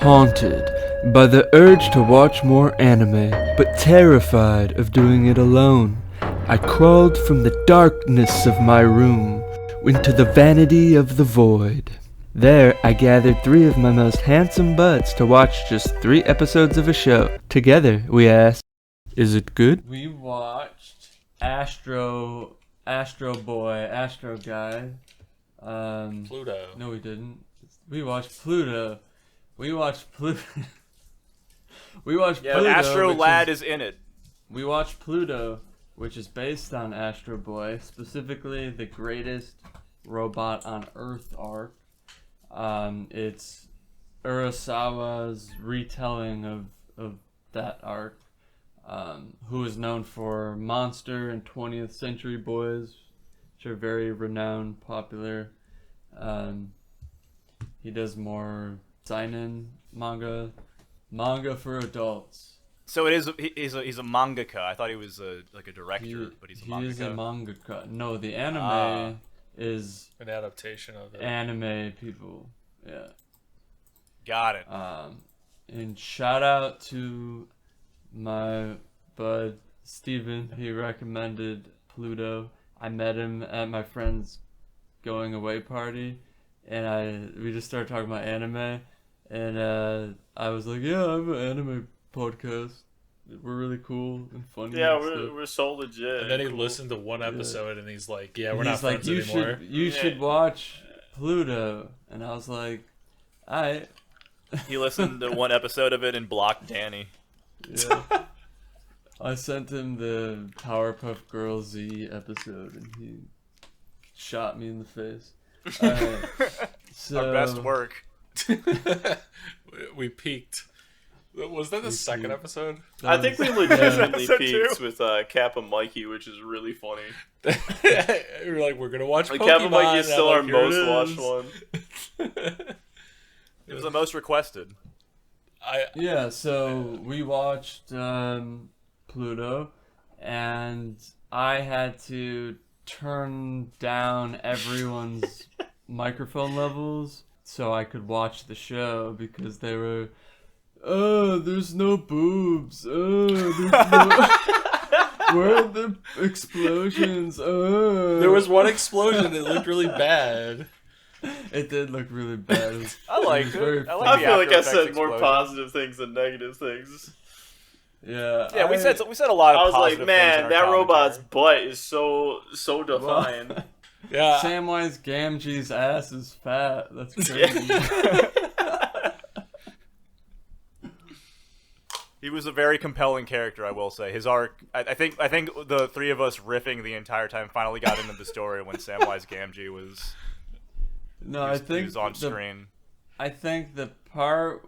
Haunted by the urge to watch more anime, but terrified of doing it alone, I crawled from the darkness of my room into the vanity of the void. There, I gathered 3 of my most handsome buds to watch just 3 episodes of a show. Together, we asked, is it good? We watched Astro Guy. Pluto. No, we didn't. We watched Pluto. We watched Pluto. Astro Lad is in it. We watched Pluto, which is based on Astro Boy, specifically the greatest robot on Earth arc. It's Urasawa's retelling of that arc, who is known for Monster and 20th Century Boys, which are very renowned, popular. He does more seinen manga for adults. So he's a mangaka. I thought he was a director, but he's a mangaka. He is a mangaka. No, the anime is an adaptation of it. Anime people. Yeah. Got it. And shout out to my bud Steven. He recommended Pluto. I met him at my friend's going away party, and we just started talking about anime, and I was like, yeah, I have an anime podcast. We're really cool and funny. Yeah, and we're so legit. And then he listened to one episode and he's like, yeah, we're not friends you anymore. You should watch Pluto. And I was like, alright. He listened to one episode of it and blocked Danny. Yeah. I sent him the Powerpuff Girls Z episode and he shot me in the face. So, our best work. We peaked. Was that the second episode? I think we legitimately peaked with Kappa Mikey, which is really funny. We're like, we're gonna watch Pokemon. Kappa Mikey is still our here most it watched is. one. It was the most requested. So we watched Pluto, and I had to turn down everyone's microphone levels so I could watch the show because they were, there's no boobs. There's no... Where are the explosions? There was one explosion. It looked really bad. It did look really bad. I liked it. I feel like I said more explosion. positive things than negative things. Yeah, we said a lot of I was positive like, things in man, our that robot's commentary. butt is so defined. Yeah. Samwise Gamgee's ass is fat. That's crazy. He was a very compelling character, I will say. His arc, I think the 3 of us riffing the entire time finally got into the story when Samwise Gamgee was. He was on screen. I think the part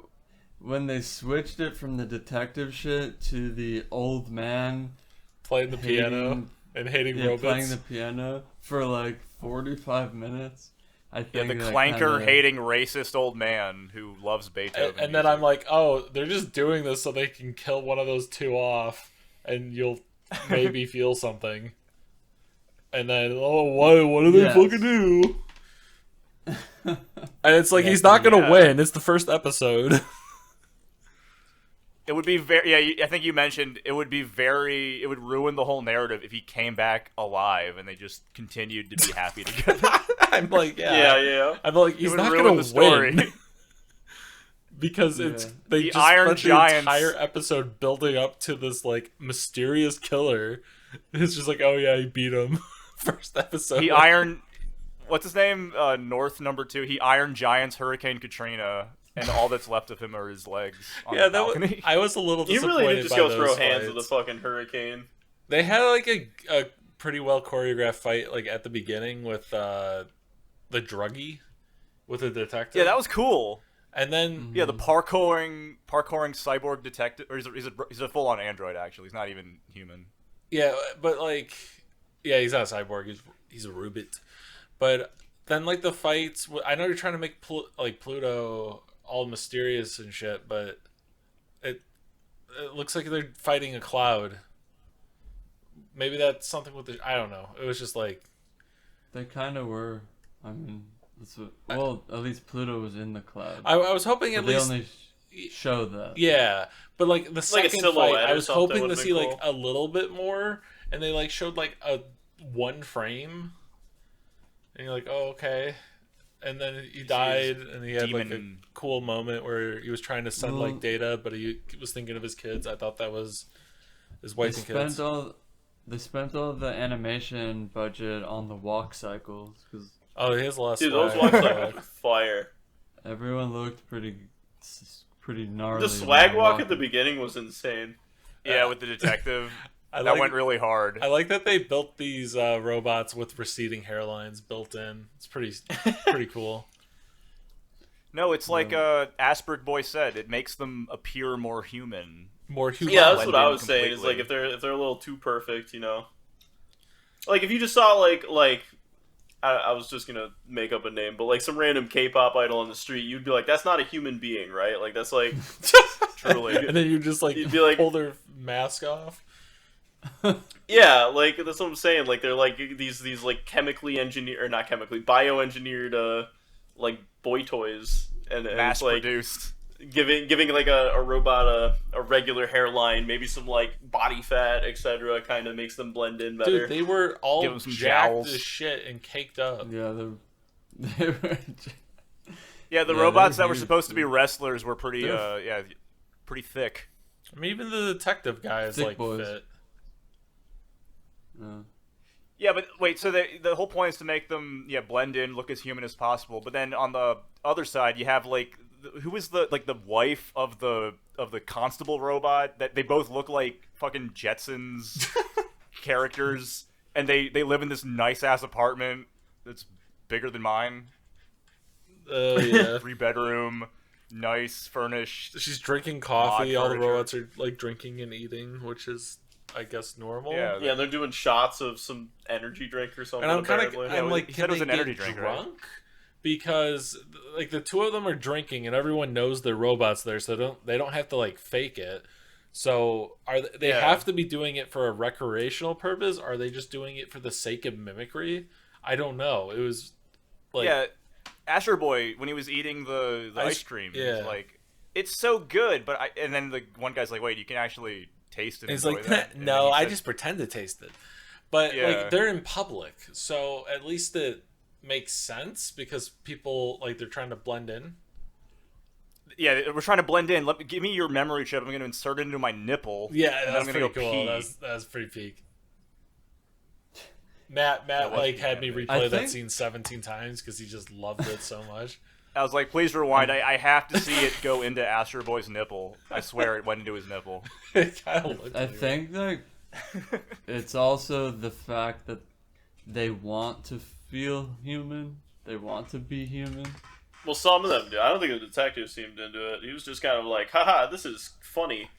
when they switched it from the detective shit to the old man Playing the piano and hating robots. playing the piano for like 45 minutes. I think the clanker hating racist old man who loves Beethoven. And then I'm like, oh, they're just doing this so they can kill one of those 2 off, and you'll maybe feel something. And then, what do they fucking do? And it's like, he's not gonna win. It's the first episode. It would be very. I think you mentioned it would ruin the whole narrative if he came back alive and they just continued to be happy together. I'm like, yeah. I'm like, he's not gonna win. Because they just Iron spent Giants the entire episode building up to this like mysterious killer. It's just like, oh yeah, he beat him. First episode. What's his name? North number 2. He Iron Giants Hurricane Katrina. And all that's left of him are his legs on the balcony. I was a little You disappointed. really did just go throw hands fights. with the fucking hurricane. They had like a pretty well choreographed fight like at the beginning with the druggie with the detective. Yeah, that was cool. And then the parkouring cyborg detective, or he's a full on android actually. He's not even human. Yeah, but like, he's not a cyborg. He's a robot. But then like the fights, I know you're trying to make Pluto all mysterious and shit, but it looks like they're fighting a cloud. Maybe that's something with I don't know. It was just like They kind of were. I mean, that's what, well, at least Pluto was in the cloud. I was hoping at But least show that. Yeah, but like the Like a second silhouette fight, I or was something hoping to would've see been like cool. a little bit more, and they like showed like a one frame, and you're like, oh okay, and then he died, and he had like a demon- cool moment where he was trying to send Well- like data, but he was thinking of his kids. I thought that was his They wife and kids. they spent all the animation budget on the walk cycles because Oh, he has a lot of Dude, those swag. walks are fire. everyone looked pretty gnarly. The swag when walk they at the walked. beginning was insane. Yeah, with the detective. I That like- went really hard. I like that they built these robots with receding hairlines built in. It's pretty cool. No, it's like Asperg Boy said. It makes them appear more human. More human. Yeah, that's what blend I in was saying. Is like completely. if they're a little too perfect, you know. Like if you just saw like I was just gonna make up a name, but like some random K-pop idol on the street, you'd be like, that's not a human being, right? Like that's like Truly. And then you just like, You'd be like- pull their mask off. yeah, like that's what I'm saying. Like they're like these like chemically engineered or not chemically bioengineered like boy toys, and Mass it's like produced. giving like a robot a regular hairline, maybe some like body fat, etc. Kind of makes them blend in better. Dude, they were all Give 'em some jacked jowls. as shit and caked up. Yeah, they were. Yeah, the Yeah, robots they're that were huge, supposed to be dude. wrestlers were pretty They're- pretty thick. I mean, even the detective guy is Thick like boys. fit. Yeah, but wait, so the whole point is to make them blend in, look as human as possible. But then on the other side, you have like who is the wife of the constable robot that they both look like fucking Jetsons characters, and they live in this nice ass apartment that's bigger than mine, Oh yeah. 3-bedroom, nice furnished. She's drinking coffee. Odd All the furniture. robots are like drinking and eating, which is, I guess, normal. Yeah, yeah, they're doing shots of some energy drink or something. And I'm kind of, apparently. I'm Yeah, like, he can said it was they an get energy drink, right? drunk? Because like the two of them are drinking, and everyone knows they're robots there, so they don't have to like fake it. So they Yeah. have to be doing it for a recreational purpose? Or are they just doing it for the sake of mimicry? I don't know. It was like, Yeah, Astro Boy when he was eating the ice cream, he was yeah. like, "It's so good," but and then the one guy's like, "Wait, you can actually taste it." and he's enjoy like, that?" And then no, he I said- just pretend to taste it. But Yeah. like they're in public, so at least it makes sense because people like they're trying to blend in. Yeah, we're trying to blend in. Give me your memory chip. I'm going to insert it into my nipple. Yeah, and then that's I'm gonna pretty go cool. pee. That was pretty peak. Matt was like peak, had me man. replay I that think- scene 17 times because he just loved it so much. I was like, please rewind. I have to see it go into Astro Boy's nipple. I swear it went into his nipple. It kind of looked I like think like it's also the fact that they want to feel human. They want to be human. Well, some of them do. I don't think the detective seemed into it. He was just kind of like, haha, this is funny.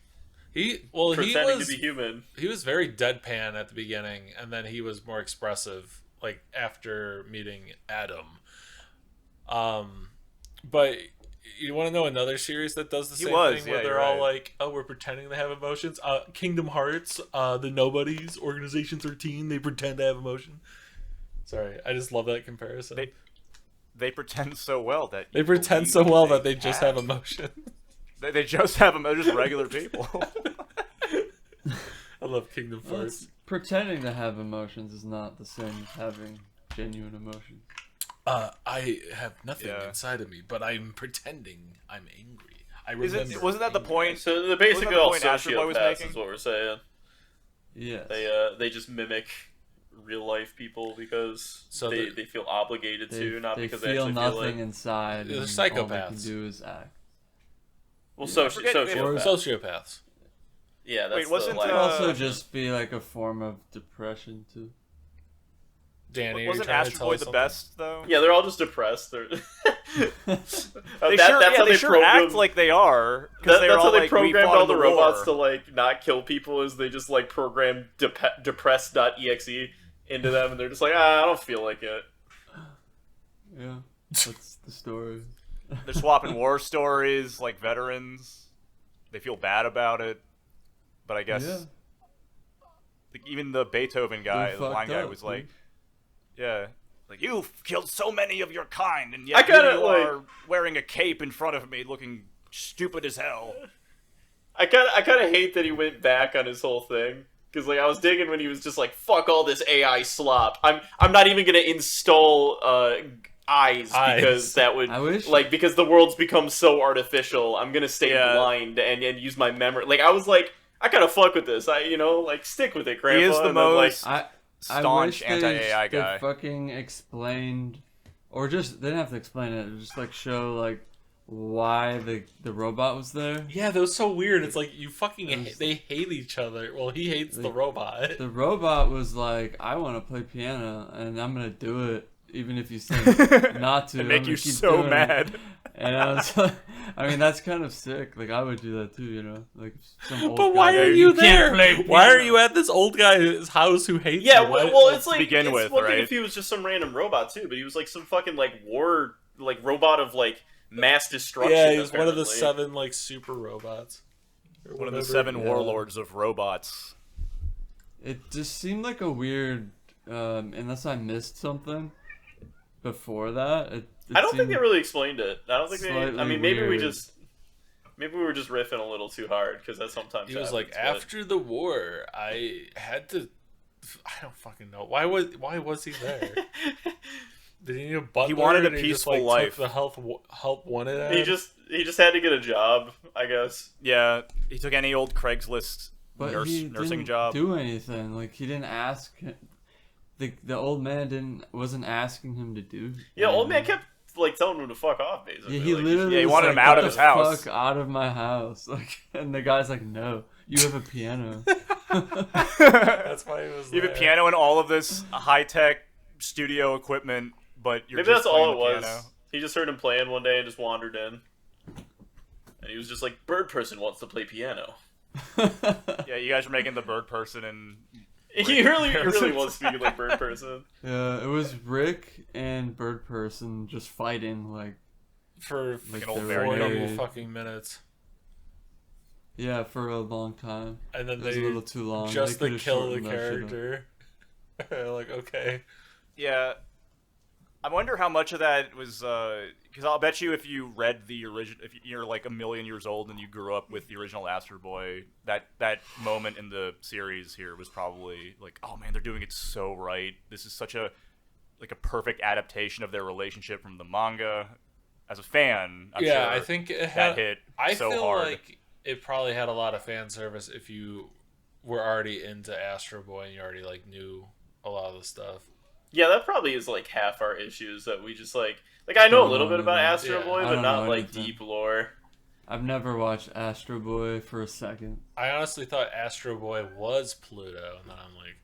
he Pretending was to be human. he was very deadpan at the beginning, and then he was more expressive like after meeting Adam. But you want to know another series that does the He same was, thing yeah, where they're you're all right. like, "Oh, we're pretending to have emotions." Kingdom Hearts, the Nobodies, Organization 13, they pretend to have emotion. Sorry, I just love that comparison. They pretend so well that They you pretend believe so well that they just have emotion. They just have them. They're just regular people. I love Kingdom Well, Hearts. it's- pretending to have emotions is not the same as having genuine emotions. I have nothing Yeah. inside of me, but I'm pretending I'm angry. I Is remember. it, wasn't that the anger. point? So they're basically Wasn't that the all point Astro Boy was sociopaths, making? is what we're saying. Yes. They just mimic real life people because So they the- feel obligated they, to, not they because feel they actually nothing feel like. inside. They're and All they can psychopaths. do is act. Well, I forget- Or sociopaths. sociopaths. Yeah, that's Wait, wasn't, the It line. could also Uh, just be like a form of depression too. Danny, Wasn't you're trying to Astro tell Boy us the something? best though? Yeah, they're all just depressed. They're They that's sure, how they sure program- act like they are. 'Cause they're That's all how they like, "We programmed fought all in the robots war." to like not kill people. Is they just like program depress.exe into them, and they're just like, I don't feel like it. Yeah, that's the story. They're swapping war stories like veterans. They feel bad about it, but I guess Yeah. like, even the Beethoven guy, They're the blind fucked guy, up, was like, dude. "Yeah, like you've killed so many of your kind, and yet I kinda, you like- are wearing a cape in front of me, looking stupid as hell. I kind of hate that he went back on his whole thing. Because like I was digging when he was just like, "Fuck all this AI slop. I'm not even gonna install eyes because that would because the world's become so artificial. I'm gonna stay blind and use my memory." Like I was like, I kind of fuck with this. Stick with it, Grandpa. He is the most staunch I anti-AI wish guy. they fucking explained, or just they didn't have to explain it. Just like show like why the robot was there. Yeah, that was so weird. It's like you fucking they hate each other. Well, he hates the robot. The robot was like, I want to play piano, and I'm gonna do it, even if you say not to. And make you so mad. And I was like, I mean, that's kind of sick. Like, I would do that too, you know? Like, some old But why guy, are you there? Why are you at this old guy's house who hates you? Well, it's like begin it's with, one thing right? if he was just some random robot too, but he was like some fucking like war robot of like mass destruction. Yeah, he was one of the apparently. 7 like super robots. One of the 7 warlords of robots. It just seemed like a weird, unless I missed something before that. I don't think they really explained it. I don't think they. I mean, maybe we weird. were just riffing a little too hard because that sometimes. He was happens, like, but- after the war, I had to. I don't fucking know. Why was he there? Did he need a butler? He wanted a and he just, peaceful like, life. Took the help wanted at He him? just had to get a job, I guess. Yeah, he took any old Craigslist But he nursing didn't job. do anything. Like, he didn't ask. The old man wasn't asking him to do. Yeah, old man anything. kept like telling him to fuck off, basically. Yeah, he Like, literally. Yeah, he was wanted like, him out "Get of his the house." Fuck out of my house! Like, and the guy's like, "No, you have a piano." That's why he was You have a there. piano and all of this high-tech studio equipment, but you're Maybe just that's all it playing was. the piano. He just heard him playing one day and just wandered in, and he was just like, "Bird person wants to play piano." Yeah, you guys are making the bird person and He really was speaking like bird person. Yeah, it was Rick and Bird Person just fighting like For Like an old they were 40 really- fucking minutes. yeah for a long time. And then It was a they little too long. just They to could've kill the shortened that shit up. character. Like, okay. yeah. I wonder how much of that was because I'll bet you if you read the original, if you're like a million years old and you grew up with the original Astro Boy, that moment in the series here was probably like, oh man, they're doing it so right. This is such a perfect adaptation of their relationship from the manga. As a fan, I'm Yeah, sure I think it that had. hit I so feel hard. like it probably had a lot of fan service if you were already into Astro Boy and you already like knew a lot of the stuff. Yeah, that probably is like half our issues that we just like I know a little bit about Astro Yeah. Boy, I but don't not know like anything. deep lore. I've never watched Astro Boy for a second. I honestly thought Astro Boy was Pluto, and then I'm like,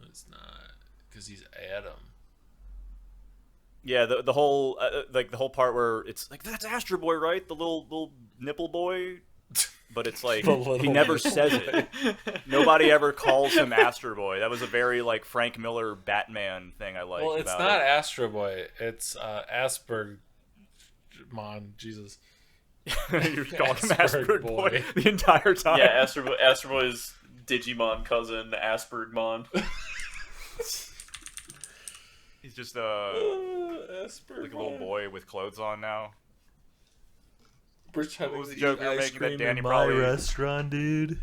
it's not, because he's Adam. Yeah, the whole the whole part where it's like that's Astro Boy, right? The little nipple boy, but it's like The he little never nipple says it. Nobody ever calls him Astro Boy. That was a very like Frank Miller Batman thing I liked. Well, it's about not it. Astro Boy. It's Aspergmon. Jesus. You're calling him Asperg Asperg Boy. Boy the entire time. Yeah, Astro Boy's Digimon cousin, Aspergmon. He's just Aspergmon. like a little boy with clothes on now. Pretending What was the to joke eat you were ice making that cream Danny in probably- my restaurant, dude.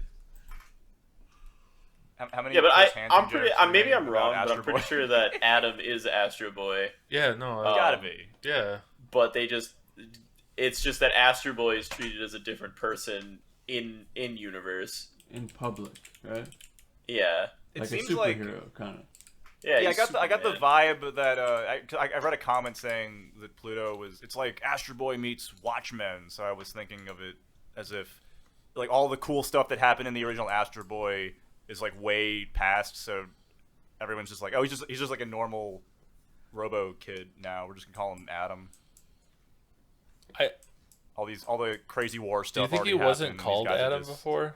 How many? Yeah, but Chris Hansen I'm pretty. jokes are you Maybe making I'm about wrong, but Astro I'm pretty Boy? sure that Adam is Astro Boy. Yeah, no. Oh. Gotta be. Yeah. But it's just that Astro Boy is treated as a different person in universe. In public, right? Yeah, It Like seems a like superhero, kind of. yeah. yeah, he's I got the Superman. vibe that I read a comment saying that Pluto was it's like Astro Boy meets Watchmen, so I was thinking of it as if like all the cool stuff that happened in the original Astro Boy is like way past, so everyone's just like, oh, he's just like a normal Robo kid now. We're just gonna call him Adam. All the crazy war Do stuff. you think already he wasn't happened, and these called guys are Adam just- before?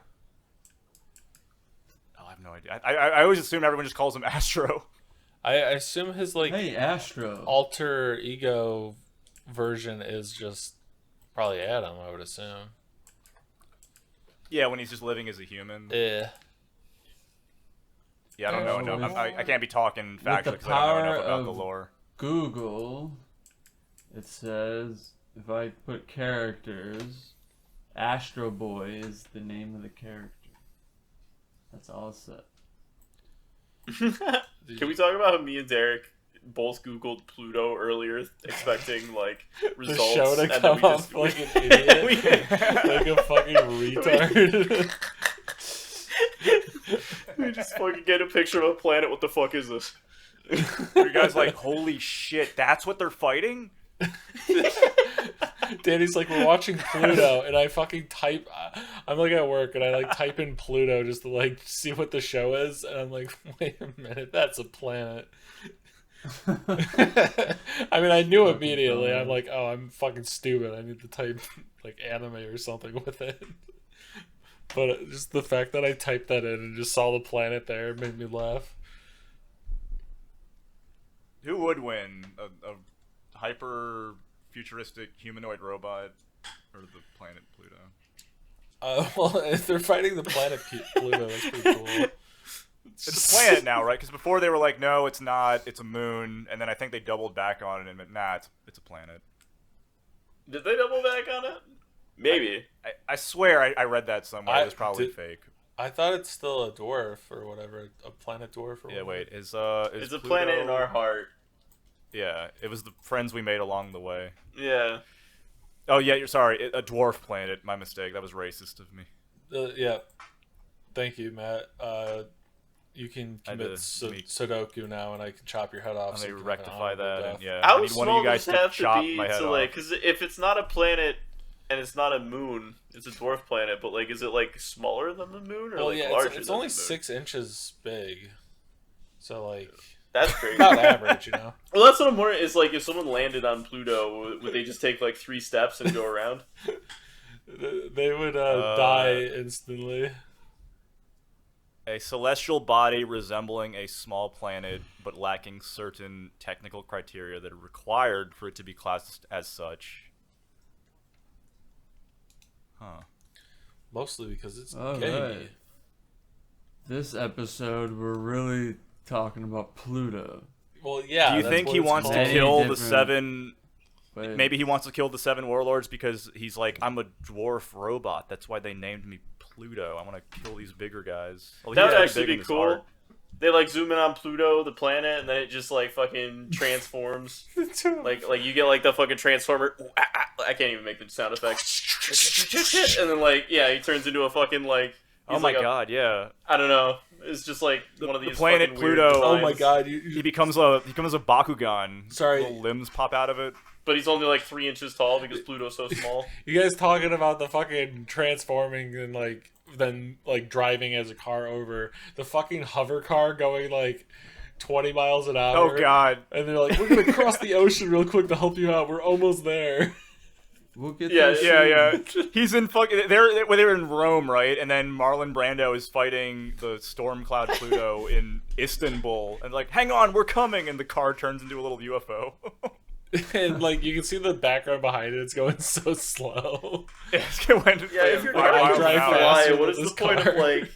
Oh, I have no idea. I always assume everyone just calls him Astro. I assume his like Hey, Astro. alter ego version is just probably Adam. I would assume. Yeah, when he's just living as a human. Yeah. Yeah, I don't know. Oh, No, with- I can't be talking the factually because I don't know power enough about the of- lore. Google. It says if I put characters, Astro Boy is the name of the character. That's all it said. Can we talk about how me and Derek both Googled Pluto earlier, expecting like results, The show to and come then we off just like an idiot, like a fucking retard. we just fucking get a picture of a planet. What the fuck is this? You guys like, holy shit, that's what they're fighting? Danny's like, we're watching Pluto, and I fucking type. I'm like at work, and I like type in Pluto just to like see what the show is, and I'm like, wait a minute, that's a planet. I mean, I knew immediately. I'm like, oh, I'm fucking stupid. I need to type like anime or something with it. But just the fact that I typed that in and just saw the planet there made me laugh. Who would win? A hyper futuristic humanoid robot or the planet Pluto? Well, if they're fighting the planet Pluto, that's pretty cool. It's a planet now, right? Because before they were like, no, it's not. It's a moon. And then I think they doubled back on it and went, nah, it's a planet. Did they double back on it? Maybe. I swear I read that somewhere. It was probably fake. I thought it's still a dwarf or whatever, a planet dwarf or whatever. Yeah, wait, is It's a Pluto... planet in our heart. Yeah, it was the friends we made along the way. Yeah. Oh yeah, you're sorry, a dwarf planet. My mistake. That was racist of me. Yeah. Thank you, Matt. You can commit Sudoku now, and I can chop your head off. Let me you can rectify have an honorable that. death. And, yeah, How I need one of small you guys does it to have chop to be my head to off. like? Because if it's not a planet and it's not a moon, it's a dwarf planet. But like, is it like smaller than the moon or Well, like yeah, larger? it's than only the moon? 6 inches big, so like That's crazy. about average, you know. Well, that's what I'm wondering. Is like if someone landed on Pluto, would they just take like 3 steps and go around? They would die instantly. A celestial body resembling a small planet, but lacking certain technical criteria that are required for it to be classed as such. Huh. Mostly because it's All gay. right. This episode, we're really talking about Pluto. Well, yeah. Do you that's think what he it's wants to called. kill the different 7... Wait, Maybe he wants to kill the 7 warlords because he's like, I'm a dwarf robot. That's why they named me Pluto. I want to kill these bigger guys. Well, That he's would big actually in be his cool. heart. They like zoom in on Pluto, the planet, and then it just like fucking transforms. like you get like the fucking transformer. Ooh, ah, ah, I can't even make the sound effects. And then like he turns into a fucking like. Oh he's my like god, yeah. I don't know. It's just like one of The these planet fucking weird Pluto. Oh my designs. god! He becomes a Bakugan. Sorry. Little limbs pop out of it. But he's only like 3 inches tall because Pluto's so small. You guys talking about the fucking transforming and like then like driving as a car over the fucking hover car going like 20 miles an hour. Oh god. And they're like, we're gonna cross the ocean real quick to help you out. We're almost there. we'll get Yeah, there soon. Yeah. He's in fucking. They're in Rome, right? And then Marlon Brando is fighting the storm cloud Pluto in Istanbul, and like, hang on, we're coming, and the car turns into a little UFO. And like you can see the background behind it. It's going so slow. It's going If your Like, car I can drive fly, faster what than is the this point car. of like?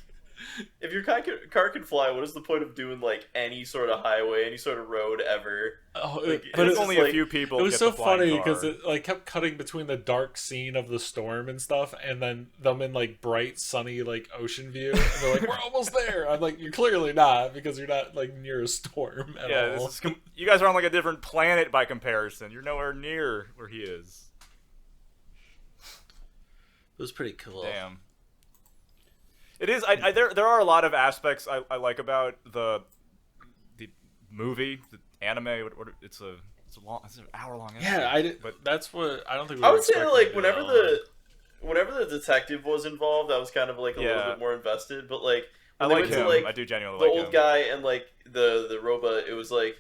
If your car can fly, what is the point of doing like any sort of highway, any sort of road ever? Oh, Like, but it's it's only like- a few people. It was get so the flying funny car. because it like kept cutting between the dark scene of the storm and stuff, and then them in like bright, sunny like ocean view. And they're like, "We're almost there." I'm like, "You're clearly not because you're not like near a storm at Yeah, all." this is you guys are on like a different planet by comparison. You're nowhere near where he is. It was pretty cool. Damn. It is. There are a lot of aspects I like about the movie, the anime. It's an hour-long. Yeah, But that's what I don't think. We I were would say expecting like it whenever at all. the detective was involved, I was kind of like a little Yeah. bit more invested. But like I when they like went to, him. like, I do genuinely the like old him. guy and like the robot, it was like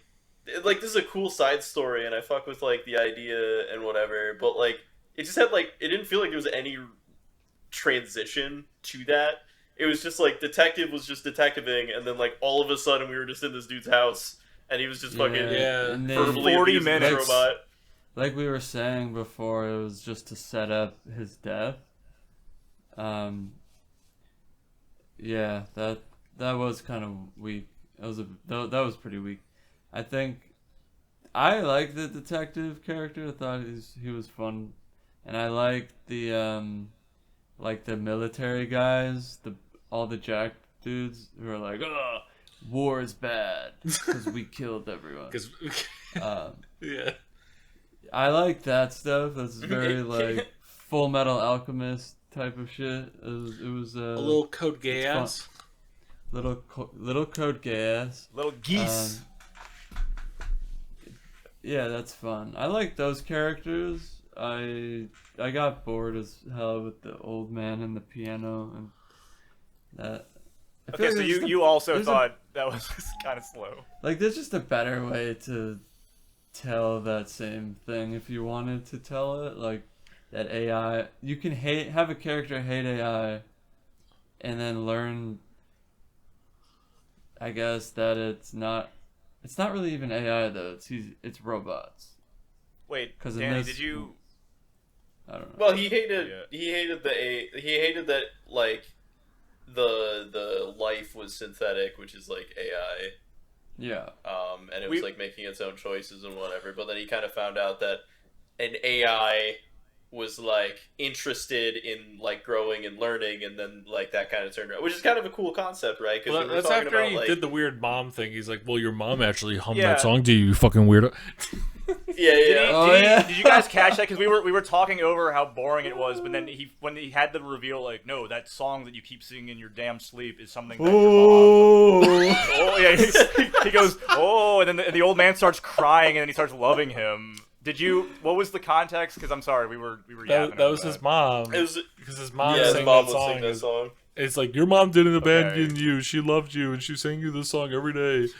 this is a cool side story, and I fuck with like the idea and whatever. But like it just had like it didn't feel like there was any transition to that. It was just like detective was just detectiving, and then like all of a sudden we were just in this dude's house, and he was just fucking Yeah. And then, verbally 40 abusing this minutes. robot. like we were saying before, it was just to set up his death. Yeah, that was kind of weak. That was pretty weak. I think I liked the detective character. I thought he was fun, and I liked the like the military guys, all the jack dudes who are like, "Oh, war is bad because we killed everyone." Because Yeah, I like that stuff. That's very like Full Metal Alchemist type of shit. It was a little code it's gas. little code gas. Little geese. Yeah, that's fun. I like those characters. I got bored as hell with the old man and the piano and that. I feel Okay, so like you also thought that was kind of slow. like there's just a better way to tell that same thing if you wanted to tell it. Like that AI, you can have a character hate AI, and then learn. I guess that it's not really even AI though. It's robots. Wait, 'Cause in Danny, this- did you? I don't know. Well, he hated that like the life was synthetic, which is like AI. Yeah. And it was like making its own choices and whatever. But then he kind of found out that an AI was like interested in like growing and learning, and then like that kind of turned around, which is kind of a cool concept, right? Because Well, that's after he did the weird mom thing. He's like, "Well, your mom actually hummed Yeah. that song to you, you fucking weirdo." Did you guys catch that? Because we were talking over how boring it was, but then when he had the reveal, like, no, that song that you keep singing in your damn sleep is something that your mom. Oh yeah, he goes, oh, and then the old man starts crying, and then he starts loving him. Did you? What was the context? Because I'm sorry, we were yapping. That was his mom. It was because his mom his sang mom that would song. sing that song. It's like your mom didn't abandon Okay. you. She loved you, and she sang you this song every day.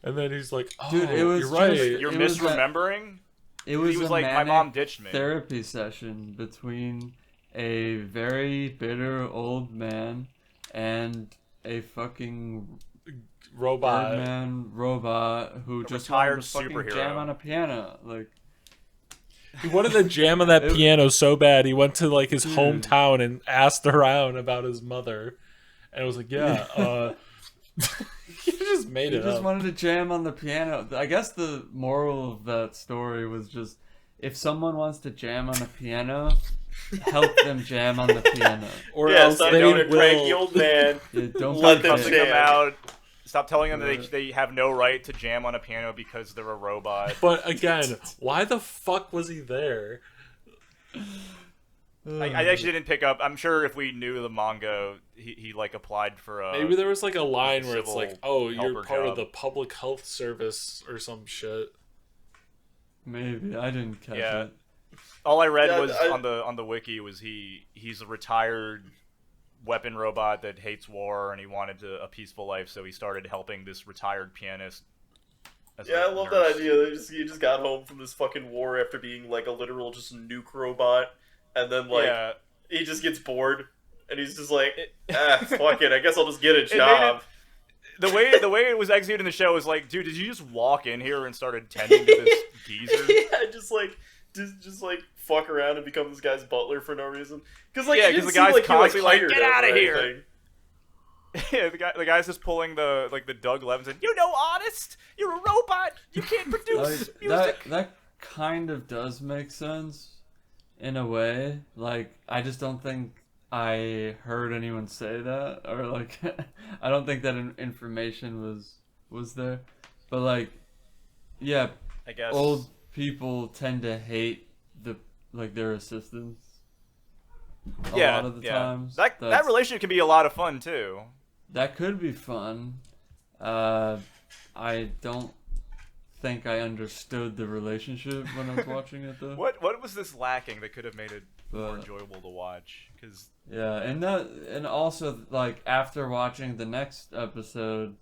And then he's like, "Oh, Dude, it was you're right." just- You're it was misremembering. It was, He was a like, my manic mom ditched me. therapy session between a very bitter old man and a fucking Robot. Birdman robot who just retired wanted to fucking superhero. jam on a piano. Like, He wanted to jam on that piano so bad. He went to like his Dude. hometown and asked around about his mother, and it was like, "Yeah." He just made he it just up. wanted to jam on the piano. I guess the moral of that story was just, if someone wants to jam on a piano, help them jam on the piano. Or Yeah, else stop they being a cranky will. old man. Yeah, don't Let be them a Cussing dick. jam. them out. Stop telling them that they have no right to jam on a piano because they're a robot. But again, why the fuck was he there? I actually didn't pick up. I'm sure if we knew the manga, he like applied for a. Maybe there was like a line where it's civil like, "Oh, you're helper part of job. the public health service" or some shit. Maybe I didn't catch Yeah. it. All I read Yeah, was on the wiki was he's a retired weapon robot that hates war and he wanted a peaceful life, so he started helping this retired pianist. As Yeah, a I love nurse. that idea. He just got home from this fucking war after being like a literal just nuke robot, and then like Yeah. he just gets bored, and he's just like, fuck it, I guess I'll just get a made job. The way it was executed in the show was like, dude, did you just walk in here and start tending to this geezer? Yeah, just like fuck around and become this guy's butler for no reason. Because like, Yeah, it 'cause didn't the guy's seem like he, constantly like, hired "Get him outta or here." anything. Yeah, the guy's just pulling the Doug Levinson. You know, honest, you're a robot. You can't produce Like, music. that kind of does make sense in a way. Like, I just don't think I heard anyone say that, or like I don't think that information was there. But like, yeah, I guess. old people tend to hate their assistants a lot of the times. That relationship can be a lot of fun too. That could be fun. I don't think I understood the relationship when I was watching it though. What was this lacking that could have made it more enjoyable to watch? Because Yeah, and also like after watching the next episode,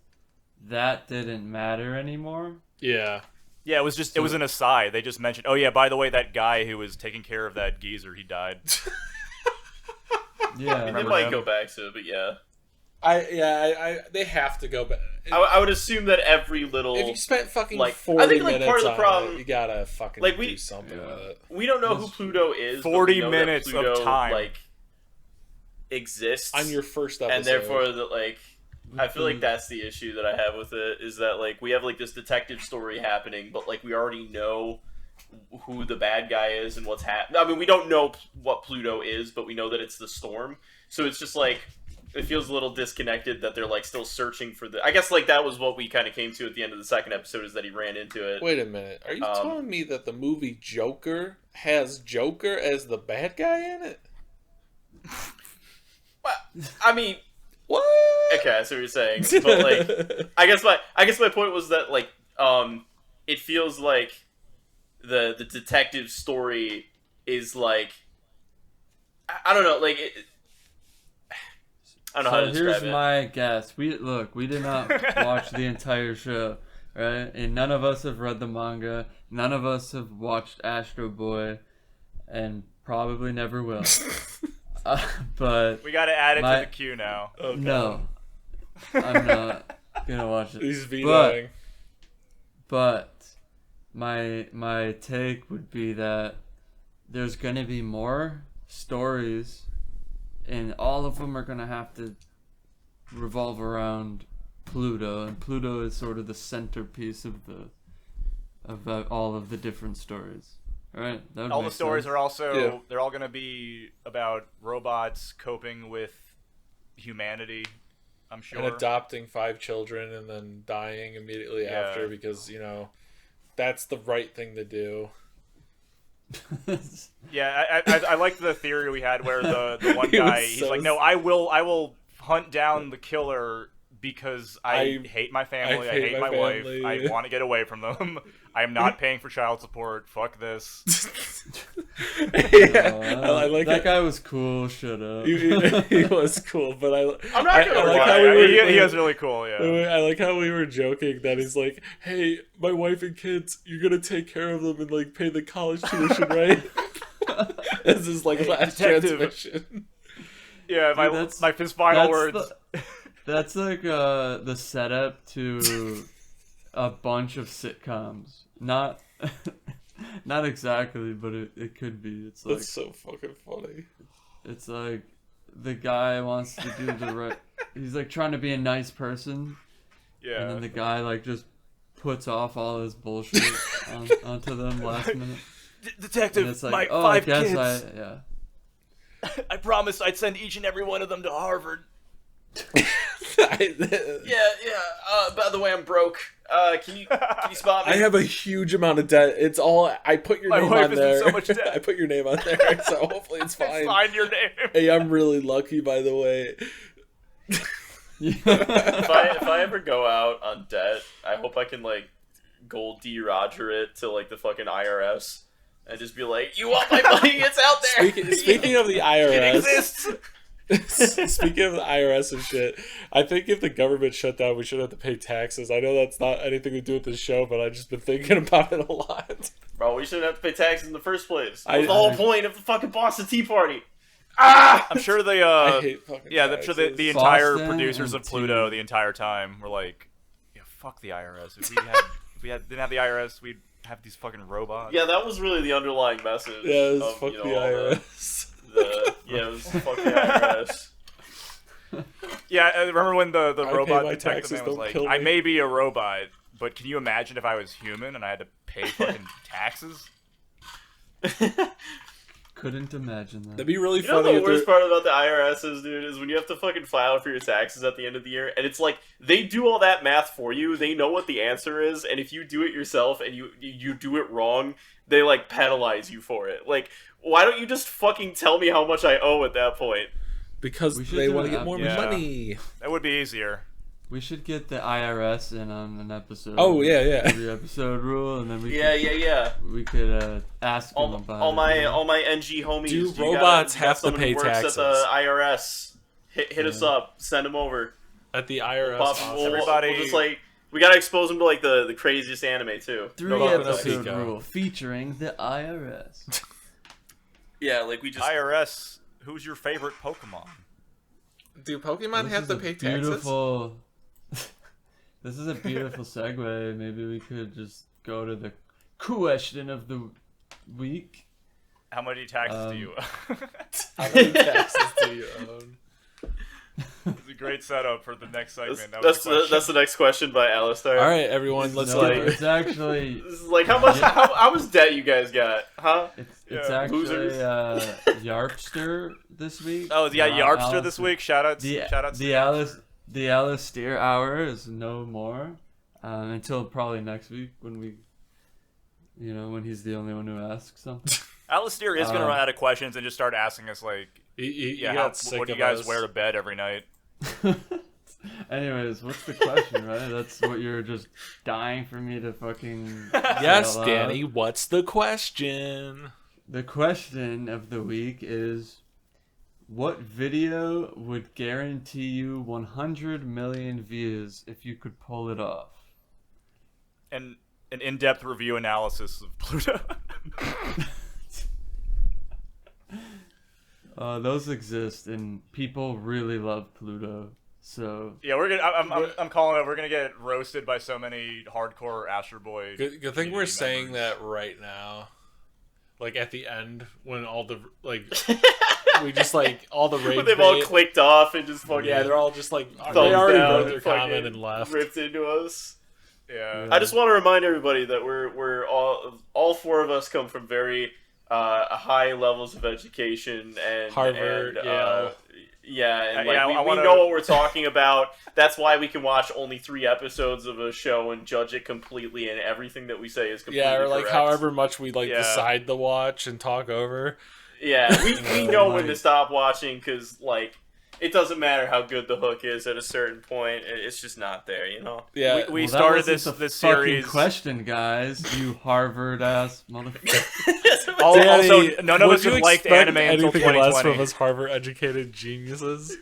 that didn't matter anymore. Yeah. yeah, it was an aside. They just mentioned, oh yeah, by the way, that guy who was taking care of that geezer, he died. Yeah, They Remember might him? go back to it, but yeah. They have to go back. I would assume that every little If you spent fucking like, 40 I think like minutes part of the on problem it, you gotta fucking like, do something with it. we don't know who That's Pluto is. but we 40 know that minutes of Pluto, time. like exists On your first episode. and therefore that like I feel like that's the issue that I have with it is that like we have like this detective story happening, but like we already know who the bad guy is and what's happening. I mean, we don't know what Pluto is, but we know that it's the storm. So it's just like, it feels a little disconnected that they're like still searching for the. I guess like that was what we kind of came to at the end of the second episode, is that he ran into it. Wait a minute. Are you telling me that the movie Joker has Joker as the bad guy in it? Well, I mean, what? Okay, I see what you're saying, but like, I guess my point was that like, it feels like the detective story is like, I don't know, like I don't know how to describe it. Here's my guess. We did not watch the entire show, right? And none of us have read the manga. None of us have watched Astro Boy, and probably never will. But we got to add it to the queue now. Okay. No, I'm not gonna watch it. He's vetoing. But my take would be that there's gonna be more stories, and all of them are gonna have to revolve around Pluto, and Pluto is sort of the centerpiece of all of the different stories. Right? All the stories sense. are also Yeah. they're all gonna be about robots coping with humanity. I'm sure. And adopting 5 children and then dying immediately after because, you know, that's the right thing to do. Yeah, I like the theory we had where the one guy he's like, no, I will hunt down the killer because I hate my family, I hate my wife, I want to get away from them. I am not paying for child support. Fuck this. I like that it. guy was cool. Shut up. He was cool, but I'm not gonna like lie. how we were, He was really cool. Yeah. I like how we were joking that he's like, "Hey, my wife and kids, you're gonna take care of them and like pay the college tuition, right?" This is like last detective. transmission. Yeah, Dude, his final words. That's like the setup to a bunch of sitcoms. Not exactly, but it could be. It's like That's so fucking funny. it's like the guy wants to do the right. He's like trying to be a nice person, Yeah. and then the guy like just puts off all his bullshit onto them last minute. Detective, And it's like, my oh, 5 I guess kids. I promised I'd send each and every one of them to Harvard. Yeah. By the way, I'm broke. Can you spot me? I have a huge amount of debt. It's all I put your My name wife on is in there. so much debt. I put your name on there, so hopefully it's fine. Find your name. Hey, I'm really lucky, by the way. if I ever go out on debt, I hope I can like Gold D. Roger it to like the fucking IRS and just be like, "You want my money? It's out there." Speaking of the IRS, It exists. speaking of the IRS and shit, I think if the government shut down, we should have to pay taxes. I know that's not anything to do with the show, but I've just been thinking about it a lot. Bro, we shouldn't have to pay taxes in the first place. That I- was the whole point of the fucking Boston Tea Party. I'm sure I hate fucking I'm sure the taxes. entire Boston producers and of Pluto tea. the entire time were like, yeah, fuck the IRS. If we didn't have the IRS, we'd have these fucking robots. Yeah, that was really the underlying message. Yeah, it was of, fuck you know, the all IRS. Yeah, it was fuck the IRS. Yeah, I remember when the I pay robot my detective taxes, man was don't like, kill I me. may be a robot, but can you imagine if I was human and I had to pay fucking taxes? Couldn't imagine that. That'd be really You know funny. the if worst they're- part about the IRS is, dude, is when you have to fucking file for your taxes at the end of the year, and it's like, they do all that math for you, they know what the answer is, and if you do it yourself and you do it wrong, they, like, penalize you for it. Like, why don't you just fucking tell me how much I owe at that point? because We should they do want to an get more app. Yeah. money. That would be easier. We should get the IRS in on an episode. Oh, yeah. Every episode rule, and then we Yeah. we could ask them about All it. my NG homies. Do you robots you got have to someone who pay works taxes? At the IRS. Hit us up. Send them over. At the IRS We'll, office. Everybody- we'll just like we gotta expose them to like the craziest anime too. 3 Boku no episode Pico. rule featuring the IRS. Yeah, like we just. IRS, who's your favorite Pokemon? Do Pokemon This have is to a pay taxes? beautiful. This is a beautiful segue. Maybe we could just go to the question of the week. How many taxes do you How many taxes do you own? It's a great setup for the next segment. That's the next question by Alistair. All right, everyone, let's No, get it. it's actually This is like how much debt you guys got, huh? it's actually losers. Yarpster this week. Oh yeah, not Yarpster Alistair. this week. Shout out. The Alistair hour is no more until probably next week when he's the only one who asks something. Alistair is gonna run out of questions and just start asking us like, He what got do sick you of guys us. wear to bed every night? Anyways, what's the question, right? That's what you're just dying for me to fucking Yes, yell out. Danny, what's the question? The question of the week is, what video would guarantee you 100 million views if you could pull it off? And an in-depth review analysis of Pluto. Those exist, and people really love Pluto. So Yeah, we're gonna. I'm calling it. We're gonna get roasted by so many hardcore Astro Boy. Good thing community we're saying members. that right now. Like at the end when all the we just like all the rage When they've all bait- clicked off and just fucking Yeah, they're all just like they thumbs already down wrote their and fucking comment and left. ripped into us. Yeah. I just want to remind everybody that we're all four of us come from very high levels of education and Harvard, and, Yale. yeah, and Yeah, like I we wanna- know what we're talking about. That's why we can watch only 3 episodes of a show and judge it completely, and everything that we say is completely Yeah, or like correct. however much we like Yeah. decide to watch and talk over. Yeah, we know when to Like- stop watching because like it doesn't matter how good the hook is at a certain point. It's just not there, you know. Yeah, We Well, that started wasn't this the fucking series. question, guys. You Harvard ass motherfucker. Also, Danny, none of would us you have liked expect anime until anything less 2020. from us Harvard-educated geniuses.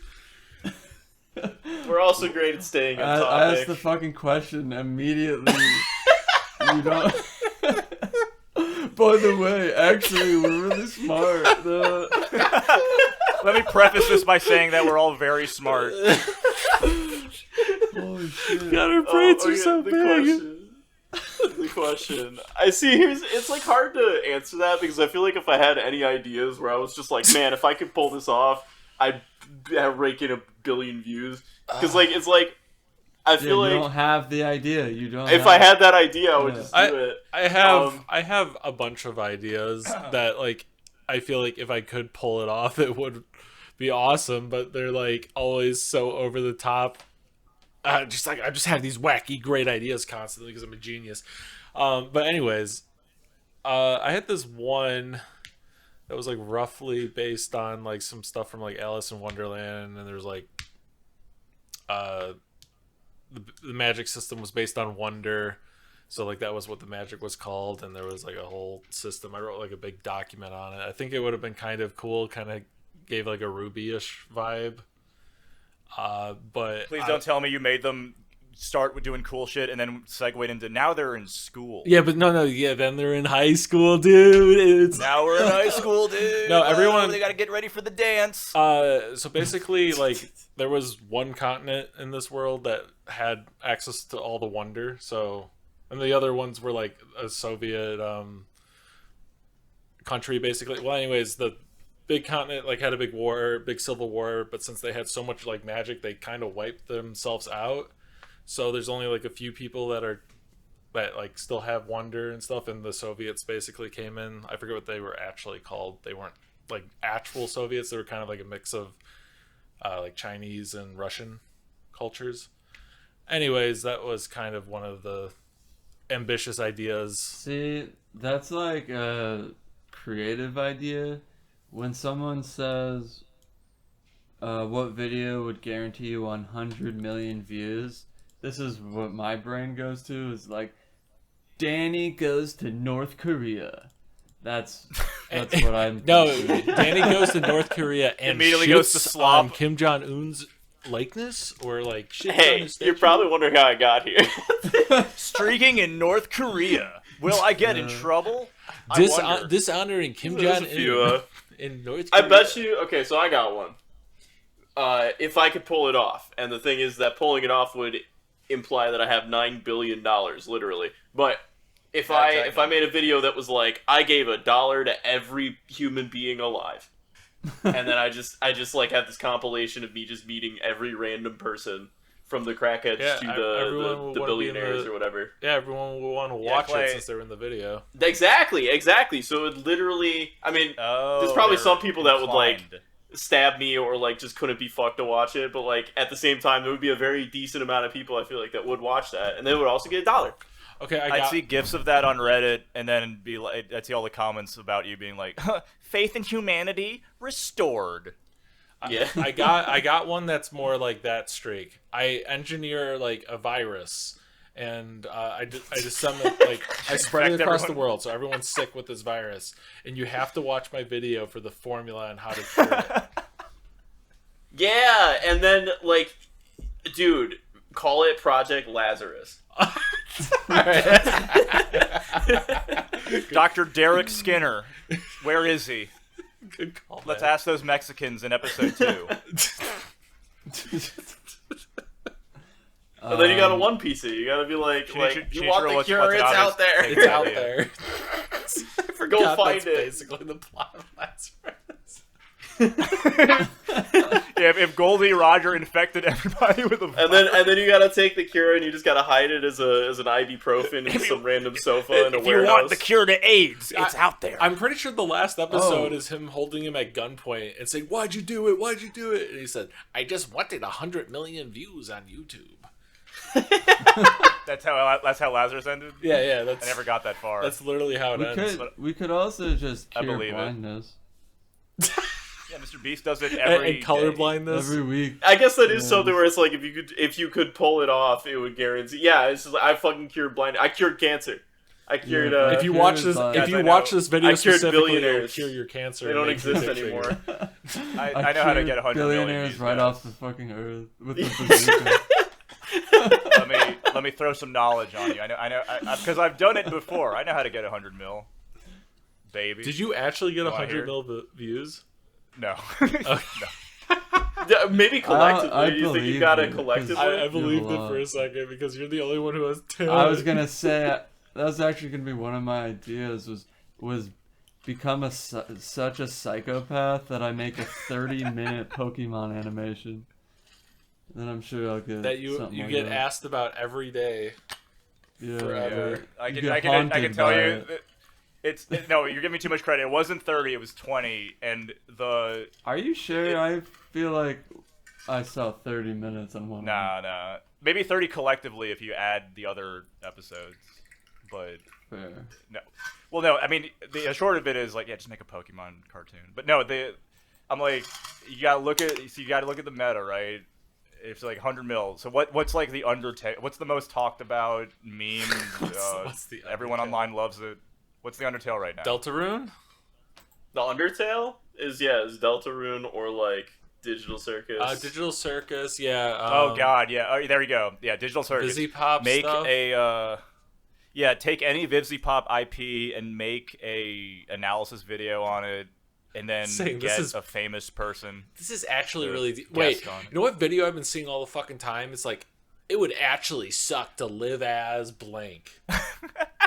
We're also great at staying on I topic. asked the fucking question immediately. You don't. By the way, actually, we're really smart. Let me preface this by saying that we're all very smart. Holy shit. God, our brains are okay, so the big. The question. I see. It's like hard to answer that because I feel like if I had any ideas where I was just like, man, if I could pull this off, I'd rake in 1 billion views. Because like it's like I Yeah, feel you like don't have the idea. You don't. if have... I had that idea, I would Yeah. just do it. I have a bunch of ideas that like I feel like if I could pull it off, it would be awesome. But they're like always so over the top. I just have these wacky, great ideas constantly because I'm a genius. But anyways, I had this one that was like roughly based on like some stuff from like Alice in Wonderland, and there's like the magic system was based on wonder, so like that was what the magic was called, and there was like a whole system. I wrote like a big document on it. I think it would have been kind of cool, kind of gave like a Ruby-ish vibe. But Please don't tell me you made them start with doing cool shit and then segued into now they're in school. Yeah, but no, yeah. Then they're in high school, dude. It's Now we're in high school, dude. No, everyone- They gotta get ready for the dance. so basically, like there was one continent in this world that had access to all the wonder. So, and the other ones were like a Soviet country, basically. Well, anyways, the big continent like had a big civil war, but since they had so much like magic, they kind of wiped themselves out. So there's only like a few people that like still have wonder and stuff, and the Soviets basically came in. I forget what they were actually called. They weren't like actual Soviets. They were kind of like a mix of like Chinese and Russian cultures. Anyways, that was kind of one of the ambitious ideas. See, that's like a creative idea. When someone says, what video would guarantee you 100 million views? This is what my brain goes to, is like, Danny goes to North Korea. That's what I'm No, thinking. Danny goes to North Korea and Immediately shits goes to slop. on Kim Jong Un's likeness, or like shits on Hey, his you're statue? probably wondering how I got here. Streaking in North Korea. Will I get in trouble? I wonder. dishonoring Kim There's Jong a few, Un in North I Korea. bet you. Okay, so I got one. If I could pull it off, and the thing is that pulling it off would imply that I have $9 billion, literally. But if Yeah, exactly. I made a video that was like I gave $1 to every human being alive, and then I just like have this compilation of me just meeting every random person from the crackheads Yeah, to everyone will the wanna be in billionaires the- or whatever. Yeah, everyone will want to watch play- it since they're in the video. Exactly. So it literally, I mean, there's probably some people that would like stab me or like just couldn't be fucked to watch it, but like at the same time there would be a very decent amount of people I feel like that would watch that, and they would also get $1. Okay, I'd see gifs of that on Reddit, and then be like, I'd see all the comments about you being like, "Faith in humanity restored." Yeah. I got one that's more like that streak. I engineer like a virus, and I disseminate like I spread it across the world, so everyone's sick with this virus. And you have to watch my video for the formula on how to cure it. Yeah, and then like, dude, call it Project Lazarus. Dr. Derek Skinner, where is he? Good call. Let's man. ask those Mexicans in episode 2. And then you gotta one piece it. You gotta be like, you want the cure? what's It's not out there. It's out there. Go find That's it. basically the plot of Lazarus. Yeah, if Goldie Roger infected everybody with a virus. And then you gotta take the cure and you just gotta hide it as an ibuprofen in some random sofa in a if you warehouse. want the cure to AIDS, it's out there. I'm pretty sure the last episode is him holding him at gunpoint and saying, "Why'd you do it? Why'd you do it?" And he said, "I just wanted 100 million views on YouTube." That's how Lazarus ended. Yeah, I never got that far. That's literally how it ends. We could also just I cure believe it. blindness Yeah, Mr. Beast does it And every day. colorblindness. every week. I guess that is something where it's like if you could pull it off, it would guarantee. Yeah, it's just, I fucking cured blind. I cured cancer. I cured. Yeah, If you Cure watch is this, fine. if Yes, you I watch know. this video I cured specifically, it'll billionaires. cure your cancer. They and don't make you exist dick anymore. figure. I know how to get 100 million billionaires views, right guys. off the fucking earth with the bazooka. Let me throw some knowledge on you. I know, because I've done it before. I know how to get 100 mil, baby. Did you actually get You wanna hear 100 mil views? No. Yeah, maybe collectively. I Do you think you believe got it you, collectively? 'cause I believed You it have a for a lot. second because you're the only one who has 2. I was gonna say that was actually gonna be one of my ideas was become such a psychopath that I make a 30-minute Pokemon animation. Then I'm sure I'll get that you something like get that. asked about every day. Yeah, forever. I You can get I can haunted tell by you. it. No, you're giving me too much credit. It wasn't 30. It was 20, and the Are you sure? I feel like I saw 30 minutes on one. nah, maybe 30 collectively if you add the other episodes, but. Fair. No. Well, no. I mean, the short of it is like, yeah, just make a Pokemon cartoon. But no, I'm like, you gotta look at the meta, right? It's like 100 mil. So what's like the Undertale? What's the most talked about meme? What's the Everyone Undertale? online loves it. What's the Undertale right now? Deltarune? The Undertale is Deltarune or like Digital Circus. Digital Circus, yeah. Oh God, yeah. Oh, there you go. Yeah, Digital Circus. Vizzy-Pop Make stuff. take any Vivzy-Pop IP and make a analysis video on it, and then Saying this get is- a famous person. This is actually to really... guest Wait, on it. you know what video I've been seeing all the fucking time? It's like, it would actually suck to live as blank.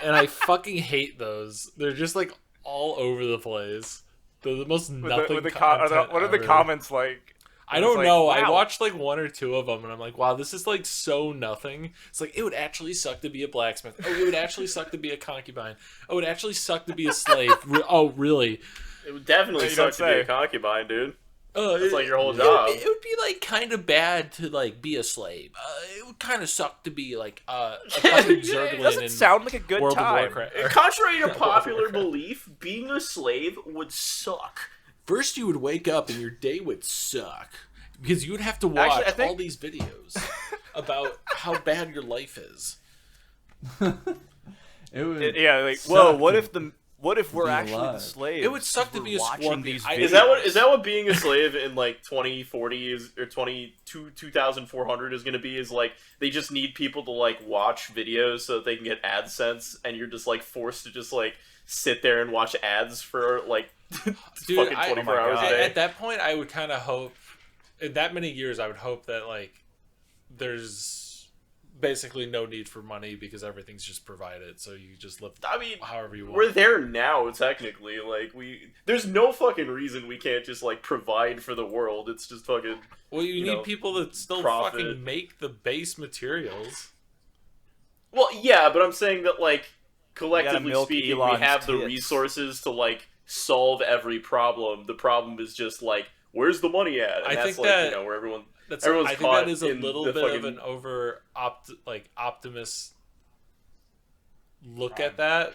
And I fucking hate those. They're just like all over the place. They're the most nothing What are content the ever. comments like? I It's don't like, know. I wow. watched like 1 or 2 of them, and I'm like, wow, this is like so nothing. It's like, it would actually suck to be a blacksmith. Oh, it would actually suck to be a concubine. Oh, it would actually suck to be a slave. Oh, really? It would definitely You don't suck to be a say. concubine, dude. Oh, That's like your whole it job. would be- It would be like kind of bad to like be a slave. It would kind of suck to be like a fucking It Zerglin doesn't in sound like a good World of time. Warcraft. Contrary to World of popular Warcraft. belief, being a slave would suck. First, you would wake up and your day would suck because you would have to watch Actually, I think- all these videos about how bad your life is. It would. Yeah, like, suck whoa, to what if we're be actually the alive. slaves? It would suck to We're be a watching scorpion. these Is Is that videos. what being a slave in like 2040 is or 2400 is going to be? Is like they just need people to like watch videos so that they can get AdSense, and you're just like forced to just like sit there and watch ads for like Dude, fucking I- 24 hours a at, day. at that point, I would kind of hope, in that many years, I would hope that like there's basically no need for money because everything's just provided, so you just live however you want. We're there now, technically. Like, there's no fucking reason we can't just, like, provide for the world. It's just fucking... Well, you need people that still fucking make the base materials. Well, yeah, but I'm saying that, like, collectively speaking, Elon's we have the tits. resources to, like, solve every problem. The problem is just, like, where's the money at? And I that's, think like, that... you know, where everyone's I think caught that is a in little the bit fucking... of an optimist look at that,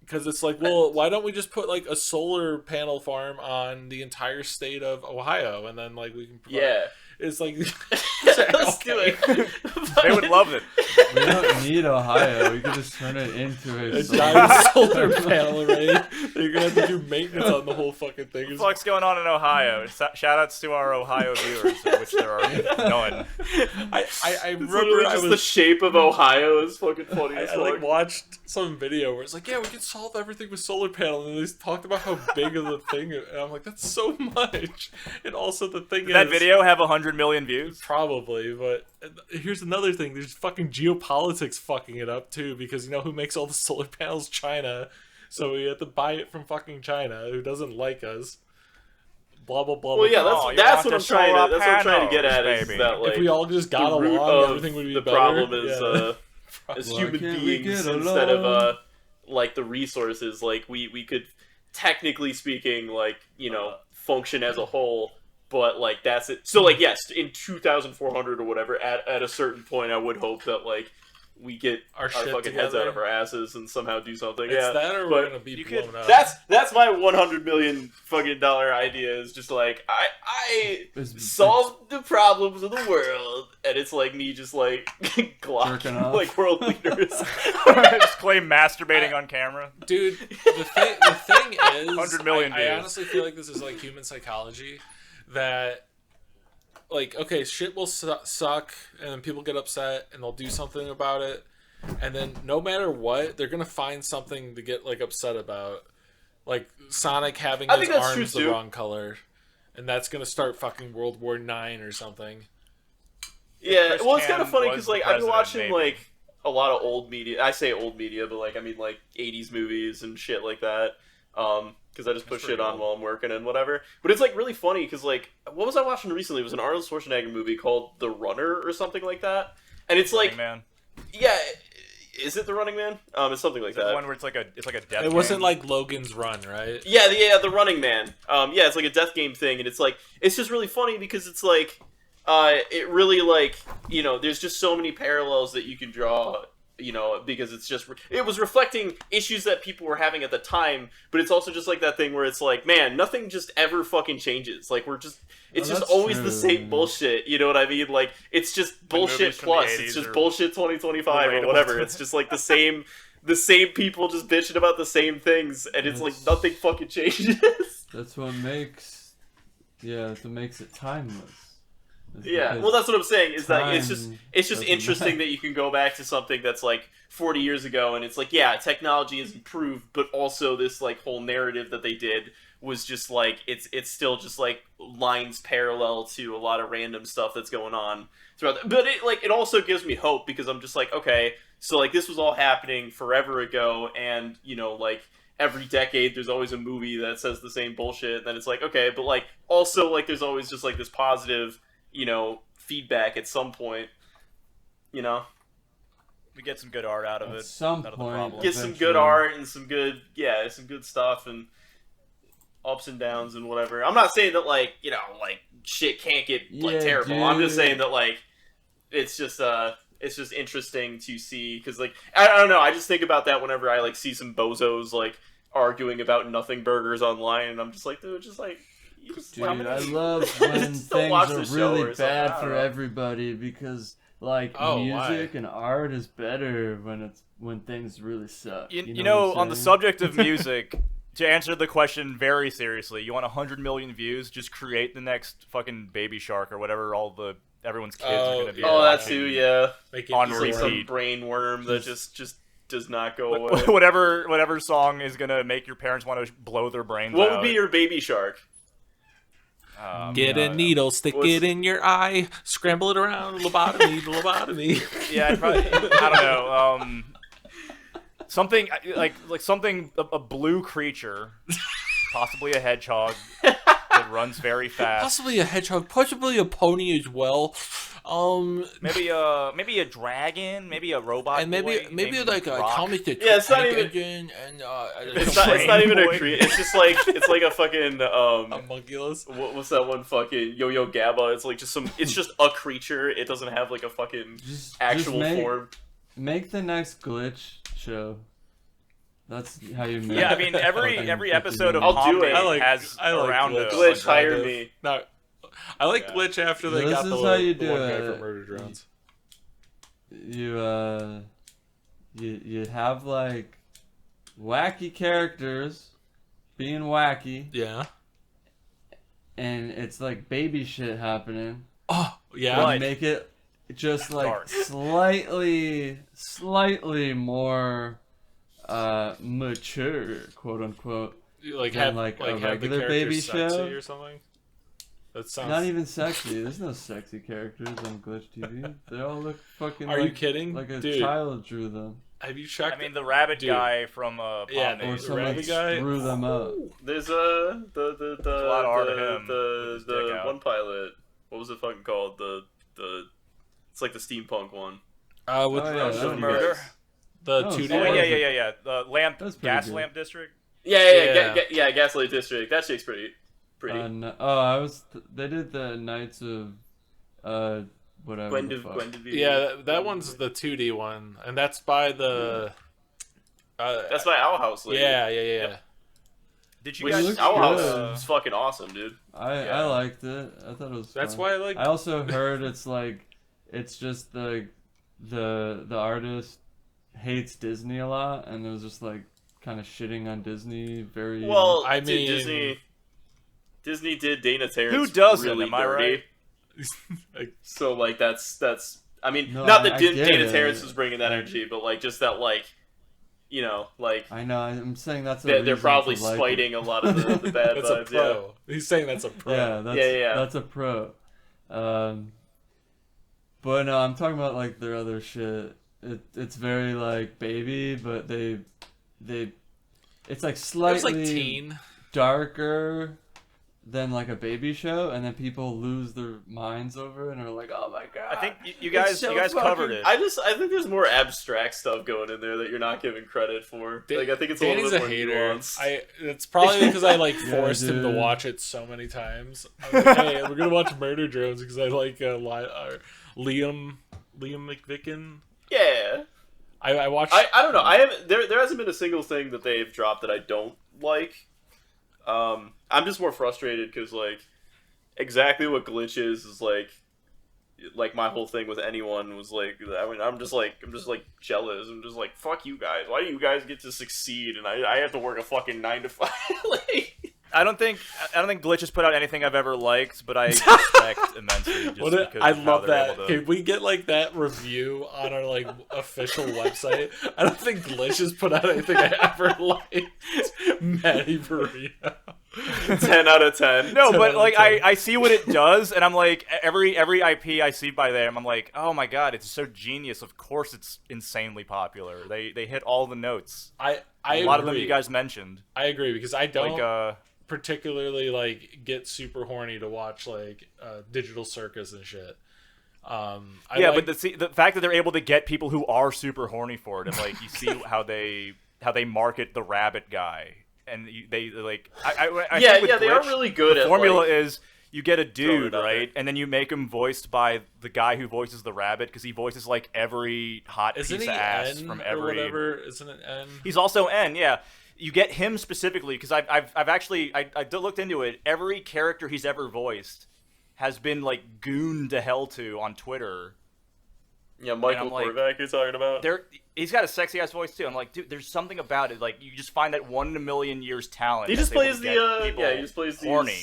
because it's like, well, why don't we just put like a solar panel farm on the entire state of Ohio, and then like we can provide... Yeah. It's like Let's do it. They would love it. We don't need Ohio. We could just turn it into a giant solar panel array. You're gonna have to do maintenance on the whole fucking thing. What the fuck's going on in Ohio? Shout outs to our Ohio viewers, of which there are none. I remember Literally just the shape of Ohio is fucking funny as I fuck. like watched some video where it's like, yeah, we can solve everything with solar panel, and they talked about how big of the thing, and I'm like, that's so much. And also the thing Did that video have 100 million views? Probably, but here's another thing. There's fucking geopolitics fucking it up, too, because you know who makes all the solar panels? China. So we have to buy it from fucking China, who doesn't like us. Blah, blah, blah. Well, yeah, blah. that's what I'm trying to get at, is that, like, if we all just got the root along, of everything would be the better. problem is, as Why human can't we beings, get instead of, along? like, the resources, like, we could, technically speaking, like, you know, function as a whole, but, like, that's it. So, like, yes, in 2,400 or whatever, at a certain point, I would hope that, like, we get our shit fucking together. heads out of our asses and somehow do something. It's that, or we're gonna be blown up. That's my $100 million fucking dollar idea. Is just like I solved the problems of the world, and it's like me just like Glock, like world leaders. Just claim masturbating on camera, dude. The thing is, 100 million views. I honestly feel like this is like human psychology, that. Like, okay, shit will suck, and then people get upset, and they'll do something about it, and then no matter what, they're gonna find something to get like upset about, like Sonic having his arms the wrong color, and that's gonna start fucking World War IX or something. Yeah, well, it's kind of funny because like I've been watching like a lot of old media. I say old media, but like I mean like 80s movies and shit like that. Because I just put shit on while I'm working and whatever. But it's, like, really funny because, like, what was I watching recently? It was an Arnold Schwarzenegger movie called The Runner or something like that. And it's Running like... Man. Yeah, is it The Running Man? It's something like that. The one where it's like a death It wasn't game? like Logan's Run, right? Yeah, The Running Man. Yeah, it's like a death game thing, and it's, like... It's just really funny because it's, like... it really, like... You know, there's just so many parallels that you can draw... You know, because it's just... It was reflecting issues that people were having at the time, but it's also just like that thing where it's like, man, nothing just ever fucking changes. Like, we're just... It's just always the same bullshit, you know what I mean? Like, it's just bullshit plus. It's just bullshit 2025 or whatever. It's just like the same people just bitching about the same things, and it's like nothing fucking changes. That's what makes... Yeah, that's what makes it timeless. Yeah, well, that's what I'm saying. Is that it's just interesting that you can go back to something that's like 40 years ago, and it's like, yeah, technology has improved, but also this like whole narrative that they did was just like it's still just like lines parallel to a lot of random stuff that's going on throughout. But it also gives me hope because I'm just like, okay, so like this was all happening forever ago, and you know like. Every decade, there's always a movie that says the same bullshit, and then it's like, okay, but like also like there's always just like this positive. You know, feedback at some point, you know? We get some good art out of it. At some point. Get some good art and some good stuff and ups and downs and whatever. I'm not saying that, like, you know, like, shit can't get, like, terrible. Dude. I'm just saying that, like, it's just interesting to see, because, like, I don't know, I just think about that whenever I, like, see some bozos, like, arguing about nothing burgers online, and I'm just like, dude, just, like... Dude, I love when things are really bad for everybody because, like, music and art is better when things really suck. You know on the subject of music, to answer the question very seriously, you want 100 million views? Just create the next fucking Baby Shark or whatever everyone's kids are going to be. Oh, that too, yeah. On repeat. Some brain worm that just does not go away. Whatever song is going to make your parents want to blow their brains out. What would be your Baby Shark? Get a needle, stick it in your eye, scramble it around, lobotomy. Yeah, I'd probably, I don't know. Something like something a blue creature, possibly a hedgehog that runs very fast. Possibly a hedgehog, possibly a pony as well. Maybe a dragon, maybe a robot, and maybe like a rock. comic that Yeah, it's not tank even- engine and It's not even a boy. it's just like it's like a fucking homunculus. what's that one fucking Yo-Yo Gabba? It's like it's just a creature. It doesn't have like a fucking actual form. Make the next glitch show. That's how you make. Yeah, I mean every episode of I'll do Pombe it. has around Glitch. Glitch, hire me. No, I like Glitch after they This got the is how you the do one guy it. from Murder Drones. You have like wacky characters being wacky, Yeah. and it's like baby shit happening. Oh, yeah. Right. You make it just like Dark. slightly more mature, quote unquote. You, like than, have like, a have the regular characters baby sexy show? or something. That sounds. Not even sexy. There's no sexy characters on Glitch TV. They all look fucking. Are like, you kidding? Like a Dude. child drew them, Have you checked? I mean the rabbit Dude. guy from Yeah, Pombe. or the someone rabbit guy? drew them up. There's a lot of art of him with his dick the out. one pilot. What was it fucking called? The it's like the steampunk one. With Oh, yeah, I'll that show was you Murder? guys. the Oh, 2D so Oh one? yeah. The That's pretty gas good. lamp district. Yeah, Gaslight District. That shit's pretty. No, oh, they did the Knights of, whatever. the fuck. Yeah, that one's the 2D one, and that's by the. That's by Owl House. Lady. Yeah. Did you Which guys? looks Owl House good. is fucking awesome, dude. I liked it. I thought it was. That's fun. why I like. I also heard it's just the artist hates Disney a lot, and it was just like kind of shitting on Disney. Very Well, I dude, mean- Disney did Dana Terrence. Who doesn't, Really am I dirty. Like, So like that's. I mean, No, not that I get Dana it. Terrence was bringing that energy, but like just that like, you know, like I know. I'm saying that's a they're reason probably to like it. spiting a lot of the bad that's a vibes. Yeah. pro. He's saying that's a pro. Yeah, that's a pro. But no, I'm talking about like their other shit. It's very like baby, but it's like It slightly was like teen. darker than like a baby show, and then people lose their minds over it and are like, "Oh my god!" I think you It's guys so covered fucking- it. I think there's more abstract stuff going in there that you're not giving credit for. Like I think it's a Danny's little a bit more hater. nuanced. It's probably because I like Yeah, forced him to dude. watch it so many times. I'm like, hey, we're gonna watch Murder Drones because I like Liam McVicken. Yeah. I watched. I don't know. I haven't. There hasn't been a single thing that they've dropped that I don't like. I'm just more frustrated because like exactly what Glitch is like my whole thing with anyone was like. I mean, I'm just like jealous. I'm just like, fuck you guys. Why do you guys get to succeed and I have to work a fucking 9 to 5? Like, I don't think Glitch has put out anything I've ever liked, but I respect immensely. Just because I of how love they're that. able to- Can we get like that review on our like official website? I don't think Glitch has put out anything I ever liked. Matty Burrito. 10 out of 10. No, 10 but out like of 10. I see what it does, and I'm like every IP I see by them, I'm like, oh my god, it's so genius. Of course, it's insanely popular. They hit all the notes. I A lot of them agree. you guys mentioned. I agree because I don't Like particularly like get super horny to watch like Digital Circus and shit. I yeah, like, but the fact that they're able to get people who are super horny for it, and like you see how they market the rabbit guy, and they like I Yeah, think with yeah, they are Glitch, really good the at formula like, is you get a throwing dude, it out right, and then you make him voiced by the guy who voices the rabbit because he voices like every hot isn't piece he of ass N from or every. whatever? Isn't it N? He's also N, yeah. You get him specifically because I've actually looked into it. Every character he's ever voiced has been like gooned to hell to on Twitter. Yeah, Michael I'm like, Korvac you're talking about. He's got a sexy ass voice too. I'm like, dude, there's something about it. Like, you just find that 1 in a million years talent. He that's just able plays to the get people yeah, he just plays these horny.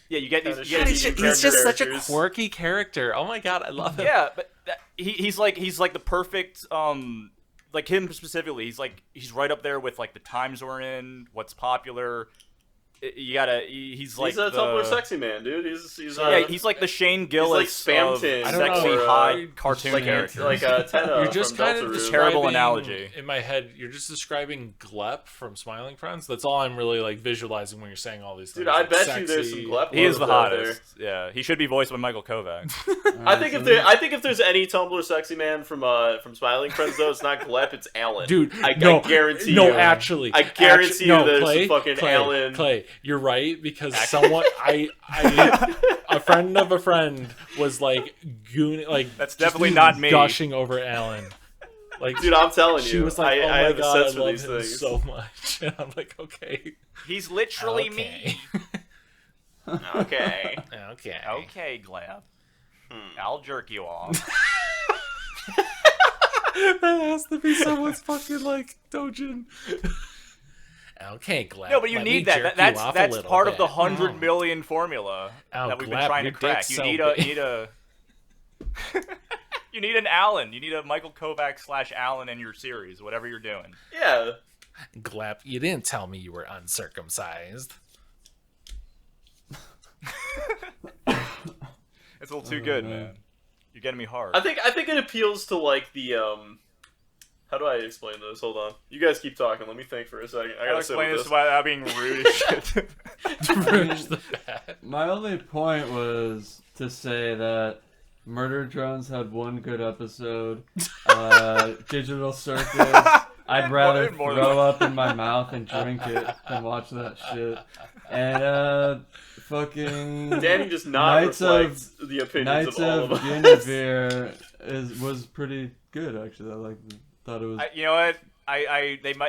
Yeah, you get these. kinda You get shitty these He's just such a characters. quirky character. Oh my god, I love him. yeah, but he's like the perfect like him specifically. He's right up there with like the times we're in, what's popular. you gotta. He's like he's a Tumblr sexy man, dude. He's like the Shane Gillis like of Spamton. sexy hot cartoon like character. like Tenna. You're just from kind Delta of Rune. terrible describing- analogy. In my head, you're just describing Glep from Smiling Friends. That's all I'm really like visualizing when you're saying all these things. Dude, I like, bet sexy. you there's some Glep. He is the out there. hottest. Yeah, he should be voiced by Michael Kovac. I think if there's any Tumblr sexy man from Smiling Friends though, it's not Glep, it's Alan. Dude, I guarantee you. No, actually, I guarantee you there's Clay, some fucking Alan. Clay, you're right because someone a friend of a friend was like That's definitely not me. gushing over Alan. Like, Dude, I'm telling you, she was like, "Oh I my have god, a I sense for love these him things. so much," and I'm like, "Okay, He's literally okay. me. Okay. okay, Okay, Glab. I'll jerk you off. That has to be someone's fucking like Dojin." Okay, Glad. No, but you need that. That's part of the 100 million formula that we've been trying to crack. You need a you need an Alan. You need a Michael Kovac / Alan in your series, whatever you're doing. Yeah. Glap, you didn't tell me you were uncircumcised. It's a little too good, man. You're getting me hard. I think it appeals to like the how do I explain this? Hold on. You guys keep talking. Let me think for a second. I gotta explain this this. without being rude as shit. My only point was to say that Murder Drones had one good episode. Digital Circus. I'd rather throw up in my mouth and drink it than watch that shit. And fucking Danny does not reflect the opinions Knights of all of us. Guinevere was pretty good actually. I thought it was. You know what?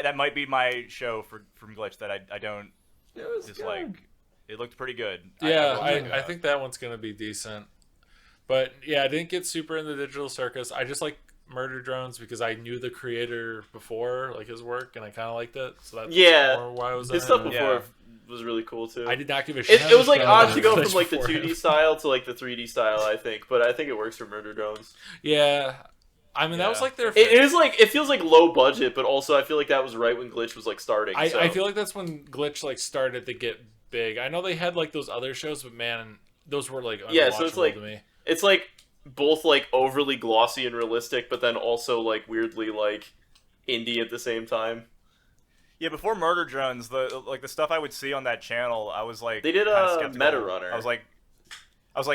That might be my show from Glitch that I don't It was dislike. good. It looked pretty good. Yeah, I think that one's gonna be decent. But yeah, I didn't get super into Digital Circus. I just like Murder Drones because I knew the creator before, like his work, and I kind of liked it. So that's more why I was. His stuff before was really cool too. I did not give a shit. It was like odd to go Glitch from like the before 2D him. style to like the 3D style, I think, but I think it works for Murder Drones. Yeah, I mean that was like their. It is like it feels like low budget, but also I feel like that was right when Glitch was like starting. I feel like that's when Glitch like started to get big. I know they had like those other shows, but man, those were like unwatchable so it's like to me. It's like both like overly glossy and realistic, but then also like weirdly like indie at the same time. Yeah, before Murder Drones, the stuff I would see on that channel, I was like, They did skeptical. Meta Runner. I was like,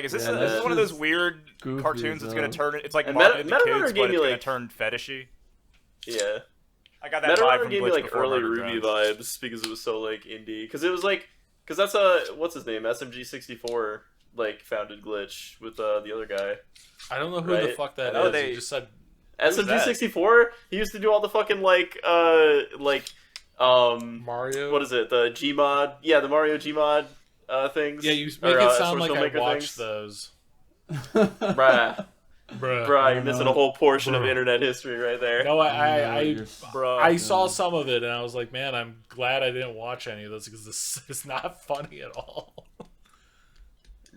is this, Yeah, is this one of those that's weird goofy cartoons that's gonna turn? It's like And marketed Meta to Runner kids, gave but me, it's gonna like- turn fetishy. Yeah. I got that Meta vibe Runner from gave me Glitch like before early Murder Ruby Drones. vibes because it was so like indie. Because that's what's his name, SMG64 like founded Glitch with the other guy. I don't know who the Right. fuck that Oh, is. they- You just said SMG64. He used to do all the fucking Mario. what is it? The Gmod? Yeah, the Mario Gmod things. Yeah, you make Or, it sound Source like I Filmmaker watched things. those. Bruh, Bruh. you're missing a whole portion of Bruh. internet history right there. No, I Bro, I saw some of it and I was like, man, I'm glad I didn't watch any of this because this is not funny at all.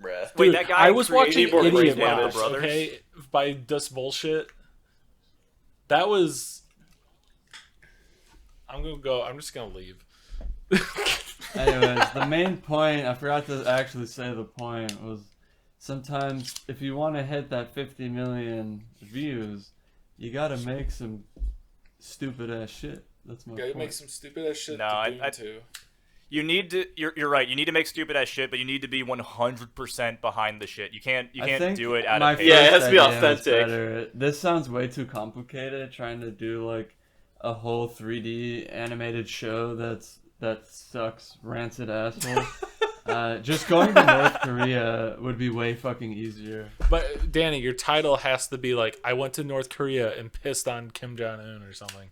Bruh. Wait, Dude, that guy I was watching Keyboard Idiot Warriors, Watch, Brothers? okay, by Dust Bullshit. That was. I'm just gonna leave. Anyways, the main point, I forgot to actually say the point, was sometimes if you want to hit that 50 million views, you gotta make some stupid ass shit. That's my Gotta point. make some stupid ass shit No, to do I- too. you need to. You're right. You need to make stupid ass shit, but you need to be 100% behind the shit. You can't I think do it out my of hate. Yeah, it first has to be idea was authentic. better. This sounds way too complicated, trying to do like a whole 3D animated show that sucks rancid asshole. Just going to North Korea would be way fucking easier. But Danny, your title has to be like, I went to North Korea and pissed on Kim Jong Un or something.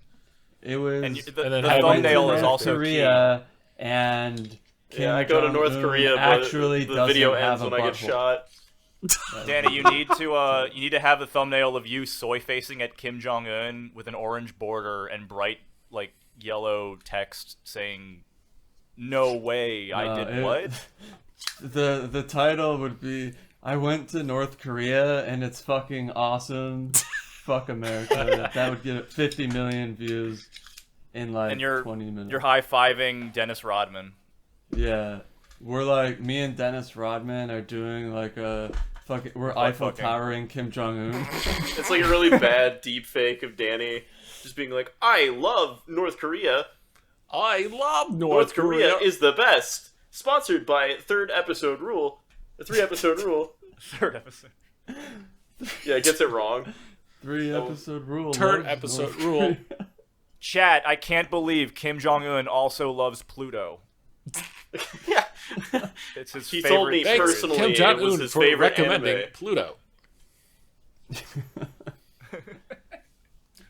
It was And the And then the have thumbnail North is also Korea and Kim Yeah, I go to North Jong-un Korea, but actually the doesn't video have ends a when I get butthole. shot. key. Danny, you need to have the thumbnail of you soy facing at Kim Jong Un with an orange border and bright like yellow text saying, "No way, I did what." The title would be I went to North Korea and it's fucking awesome. Fuck America. That would get 50 million views in like And you're 20 minutes. You're high fiving Dennis Rodman. Yeah, we're like me and Dennis Rodman are doing like a fucking. We're Butt Eiffel fucking. Towering Kim Jong Un. It's like a really bad deep fake of Danny just being like, I love North Korea. I love North Korea is the best. Sponsored by Third Episode Rule. The 3-episode rule. Third episode. Yeah, it gets it wrong. 3-episode rule. Third loves episode North rule. Korea. Chat, I can't believe Kim Jong Un also loves Pluto. Yeah. It's his He favorite. told me Thanks, personally Kim it Jong was Un, his for favorite recommending anime. Pluto.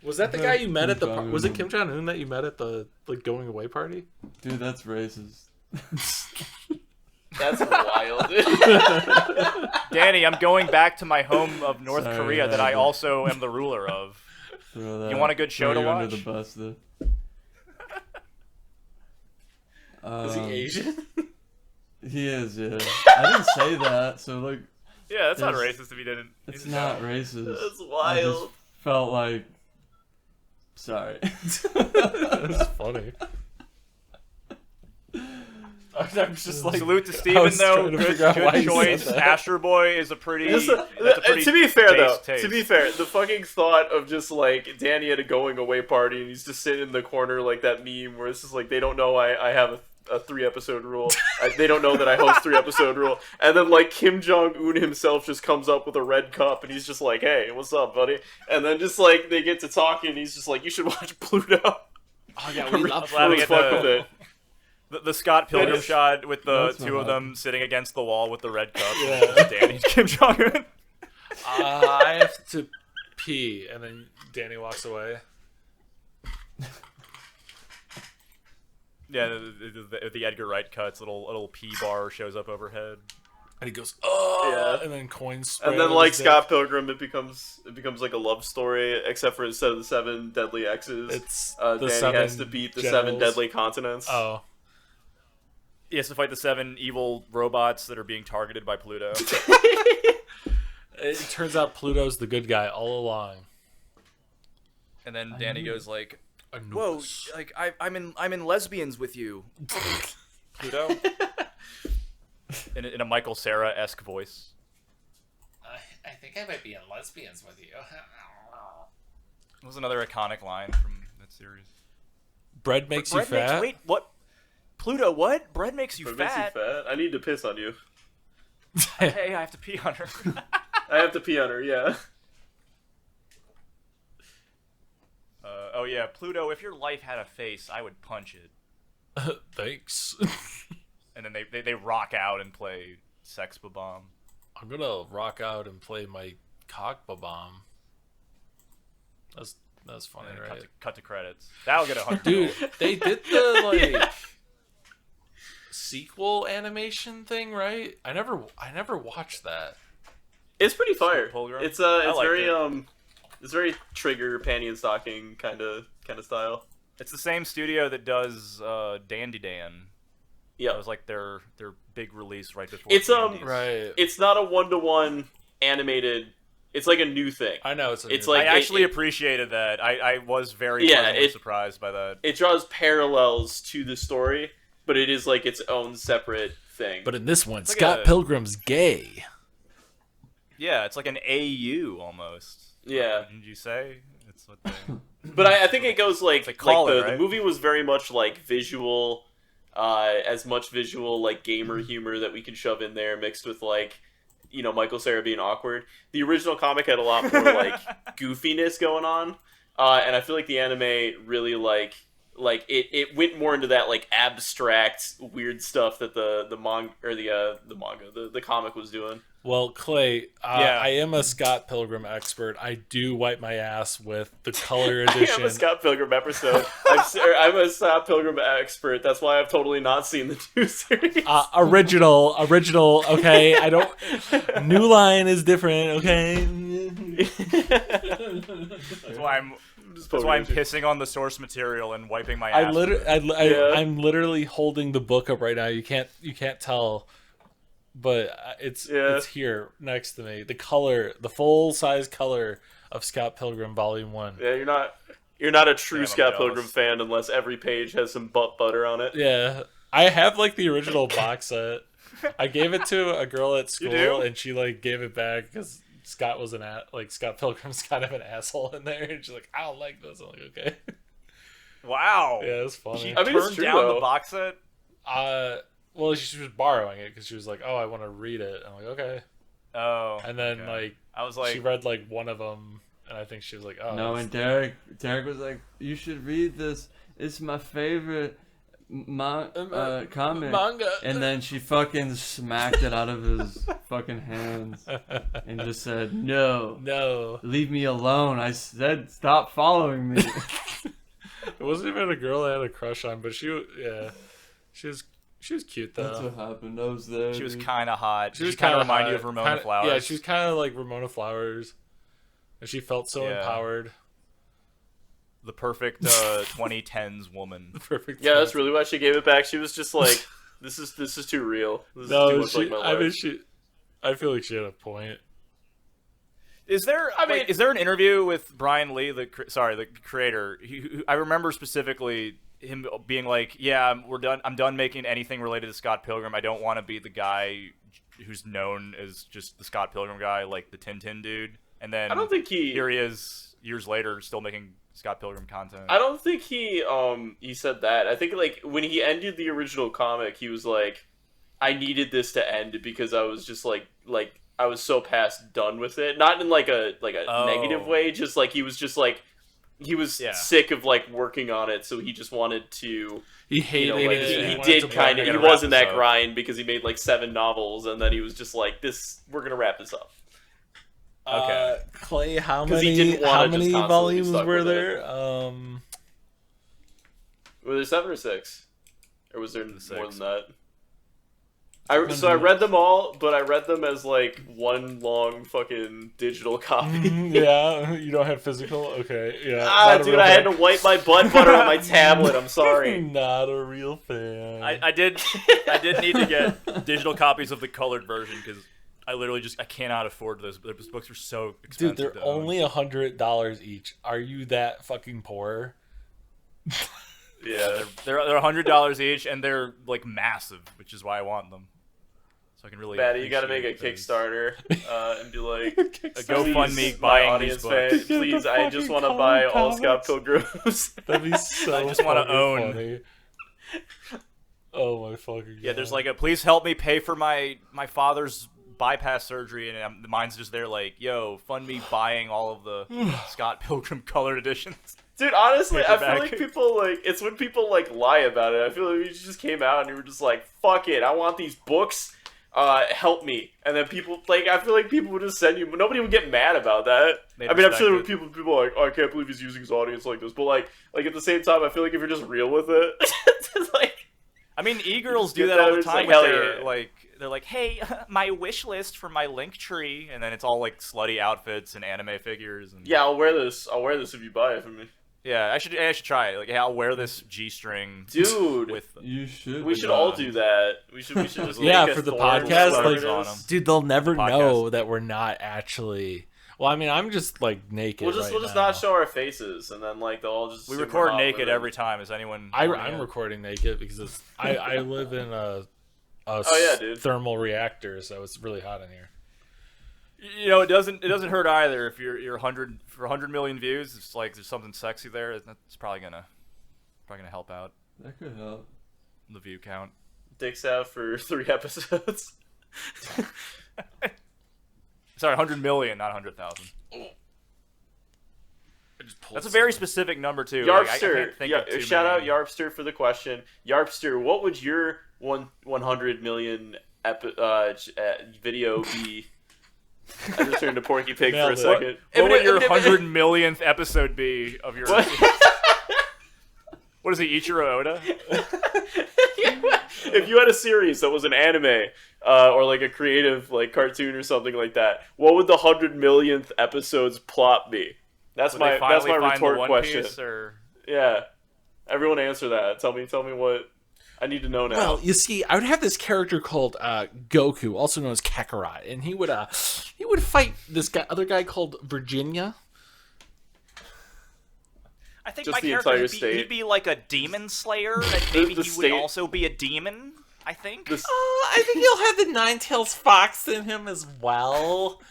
Was that the guy you met at the? Was it Kim Jong Un that you met at the like going away party? Dude, that's racist. That's wild. Danny, I'm going back to my home of North Sorry, Korea that I also am the ruler of. Throw that, You want a good show throw to you under watch? the bus, though. Is he Asian? He is, yeah. I didn't say that, so like, Yeah, that's not There's- racist if he didn't. it's not racist. That's I just wild. felt like, sorry. That's funny. I'm just like Salute to I Steven, was though. trying to Good, figure out why good he choice. said that. Astro Boy is a pretty. Just, that's a pretty to be fair, base though, taste. to be fair, the fucking thought of just like Danny at a going away party and he's just sitting in the corner like that meme where it's just like they don't know I have a 3-episode rule. They don't know that I host 3-episode rule. And then like Kim Jong Un himself just comes up with a red cup and he's just like, "Hey, what's up, buddy?" And then just like they get to talking, and he's just like, "You should watch Pluto." Oh yeah, we love glad we Really get fuck the- with it. The Scott Pilgrim Dennis- shot with the That's two not of them sitting against the wall with the red cup. Yeah. Danny and Kim Jong Un. I have to pee, and then Danny walks away. Yeah, the Edgar Wright cuts. Little P bar shows up overhead. And he goes, "Oh!" Yeah. And then coins spray. And then on like his Scott Pilgrim, it becomes like a love story, except for instead of the 7 deadly X's, It's Danny the has 7 to beat the generals. 7 deadly continents. dick. Oh, He has to fight the 7 evil robots that are being targeted by Pluto. it turns out Pluto's the good guy all along. And then Danny goes like, "Whoa, Anubis. like I'm in lesbians with you, Pluto." In a Michael Cera-esque voice. I think I might be in lesbians with you. It was another iconic line from that series. Bread makes you Bread fat. wait, what? Pluto, what? Bread makes you But it makes you fat. fat. I need to piss on you. Hey, I have to pee on her. I have to pee on her. Yeah. Oh yeah, Pluto. If your life had a face, I would punch it. Thanks. And then they rock out and play Sex Bomb. I'm gonna rock out and play my cock bomb. That's funny, And right? cut to credits. That'll get 100. Dude, they did the like sequel animation thing, right? I never watched that. It's pretty fire. Pilgrim? It's I liked very it. it's very Trigger panty and stocking kind of style. It's the same studio that does Dandy Dan. Yeah. That was like their big release right before. It's, Dandies. Right. It's not a 1-to-1 animated. It's like a new thing. I know it's It's new- like- I actually it- appreciated that. I was very Yeah, pleasantly it- surprised by that. It draws parallels to the story, but it is like its own separate thing. but in this one, It's like Scott a- Pilgrim's gay. Yeah, it's like an AU almost. Yeah. Didn't you say? It's what they... But I think it goes like It's a collar, the right? movie was very much like visual, as much visual like gamer humor that we can shove in there, mixed with like, you know, Michael Cera being awkward. The original comic had a lot more like goofiness going on, and I feel like the anime really like it went more into that like abstract weird stuff that the comic was doing. Well, Clay, Yeah. I am a Scott Pilgrim expert. I do wipe my ass with the color I edition. am a Scott Pilgrim episode. I'm a Scott Pilgrim expert. That's why I've totally not seen the new series. Original. Okay, I don't. New Line is different. Okay. That's why I'm. That's why I'm pissing on the source material and wiping my ass. with it. Yeah. I'm literally holding the book up right now. You can't tell, but it's here next to me. The color, the full size color of Scott Pilgrim Volume 1. Yeah, you're not a true Damn, I'm Scott jealous. Pilgrim fan unless every page has some butt butter on it. Yeah, I have like the original box set. I gave it to a girl at You do? school, and she like gave it back because Scott was Scott Pilgrim's kind of an asshole in there, and she's like, "I don't like this." I'm like, "Okay." Wow. Yeah, it's funny. I mean, it's Turned true, down though. the box set. Well, she was borrowing it because she was like, "Oh, I want to read it." I'm like, "Okay." Oh. And then okay. like I was like, she read like one of them, and I think she was like, "Oh, No, that's- and Derek was like, "You should read this. It's my favorite comic." manga." And then she fucking smacked it out of his fucking hands and just said, "No, No, leave me alone. I said stop following me." it wasn't even a girl I had a crush on, but she was cute though. That's what happened. I was there. she was dude. kind of hot. She was kind of kinda remind you hot. of Ramona Kinda- Flowers. Yeah, she was kind of like Ramona Flowers, and she felt so Yeah. empowered. the perfect 2010s woman. Perfect. Yeah, that's really why she gave it back. She was just like, "This is too real. This is too No, much like my I mean, life." I feel like she had a point. Is there? I mean- is there an interview with Brian Lee, the creator? I remember specifically him being like, "Yeah, we're done. I'm done making anything related to Scott Pilgrim. I don't want to be the guy who's known as just the Scott Pilgrim guy, like the Tintin dude." And then I don't think here he is years later, still making Scott Pilgrim content. I don't think he said that. I think like when he ended the original comic, he was like, "I needed this to end because I was just like I was so past done with it." Not in like a Oh. negative way, just like he was just like he was Yeah. sick of like working on it, so he just wanted to. He You hated know, like it. he wanted did to kind of. get He a was in wrap that this up. grind because he made like 7 novels, and then he was just like, "This, we're gonna wrap this up." Okay. Clay, how 'Cause he many didn't wanna just constantly be volumes stuck were with there? Were there 7 or 6, or was there more 6. than that? So I read them all, but I read them as like one long fucking digital copy. Yeah, you don't have physical. Okay, yeah. Ah, dude, I had to wipe my butt butter on my tablet. I'm sorry. Not a real fan. I did need to get digital copies of the colored version because I literally I cannot afford those. Those books are so expensive. Dude, they're to own. only $100 each. Are you that fucking poor? Yeah, they're $100 each, and they're like massive, which is why I want them. So I can really. Batty, you got to make a appreciate those. Kickstarter and be like, A GoFundMe "Please, my buying audience these books. fan, please, I just want to buy all Scott Pilgrims." That'd be so I just wanna fucking own. funny. Oh my fucking god. Yeah, there's like a please help me pay for my father's bypass surgery, and mine's just there like, yo, fund me buying all of the Scott Pilgrim colored editions. Dude, honestly, I feel Paperback. like people like it's when people like lie about it. I feel like you just came out and you were just like, "Fuck it, I want these books. Help me." And then people like, I feel like people would just send you. But nobody would get mad about that. They'd I mean, I'm sure there were respect people are like, "Oh, I can't believe he's using his audience like this." But like at the same time, I feel like if you're just real with it, it's like, I mean, e-girls You do just that get all that, the it's time. like, hell with their, yeah. like they're like, hey, my wish list for my link tree, and then it's all like slutty outfits and anime figures. And "Yeah, I'll wear this. I'll wear this if you buy it from me." yeah, I should try it. Like, yeah, I'll wear this G-string, Dude, with You should. we should all do that. We should just Yeah, make a for the thorn with podcast, whatever like- it on is. 'em. Dude, they'll never The podcast. know that we're not actually. Well, I mean, I'm just like naked. We'll just right not now. show our faces, and then like they'll all just We super record hot naked women. every time. Is anyone? I'm recording naked because I live in a Oh, yeah, dude. thermal reactor, so it's really hot in here. You know, it doesn't hurt either if you're 100 million views. It's like there's something sexy there. It's probably gonna help out That could help. the view count. Dicks out for 3 episodes. Sorry, 100 million, not 100,000. That's a very specific number too. Like, I Yarpster, can't think of too shout out many. Yarpster for the question. Yarpster, what would your 100 million video be? I just turned to Porky Pig for a Nailed it. second. What would your 100 millionth episode be of your? What? What is it, Ichiro Oda? If you had a series that was an anime or like a creative like cartoon or something like that, what would the 100 millionth episode's plot be? That's Would they my finally find the retort One question. Piece, or Yeah, everyone answer that. Tell me what I need to know now. Well, you see, I would have this character called Goku, also known as Kakarot, and he would fight this other guy called Virginia. I think Just my the character entire he'd state. be like a demon slayer, and maybe The he state- would also be a demon. I think. I think he'll have the Nine-Tails Fox in him as well.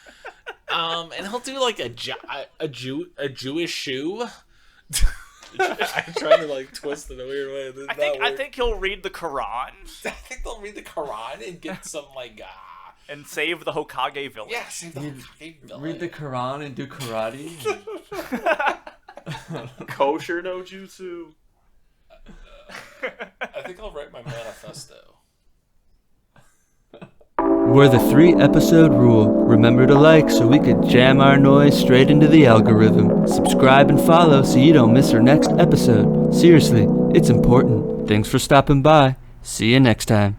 And he'll do like a Jewish shoe. I'm trying to like twist it in a weird way. I think he'll read the Quran I think they'll read the Quran and get some like and save the Hokage village. yeah, save the Hokage village. Read the Quran and do karate. Kosher no jutsu. I think I'll write my manifesto. We're the 3-episode rule. Remember to like so we could jam our noise straight into the algorithm. Subscribe and follow so you don't miss our next episode. Seriously, it's important. Thanks for stopping by. See you next time.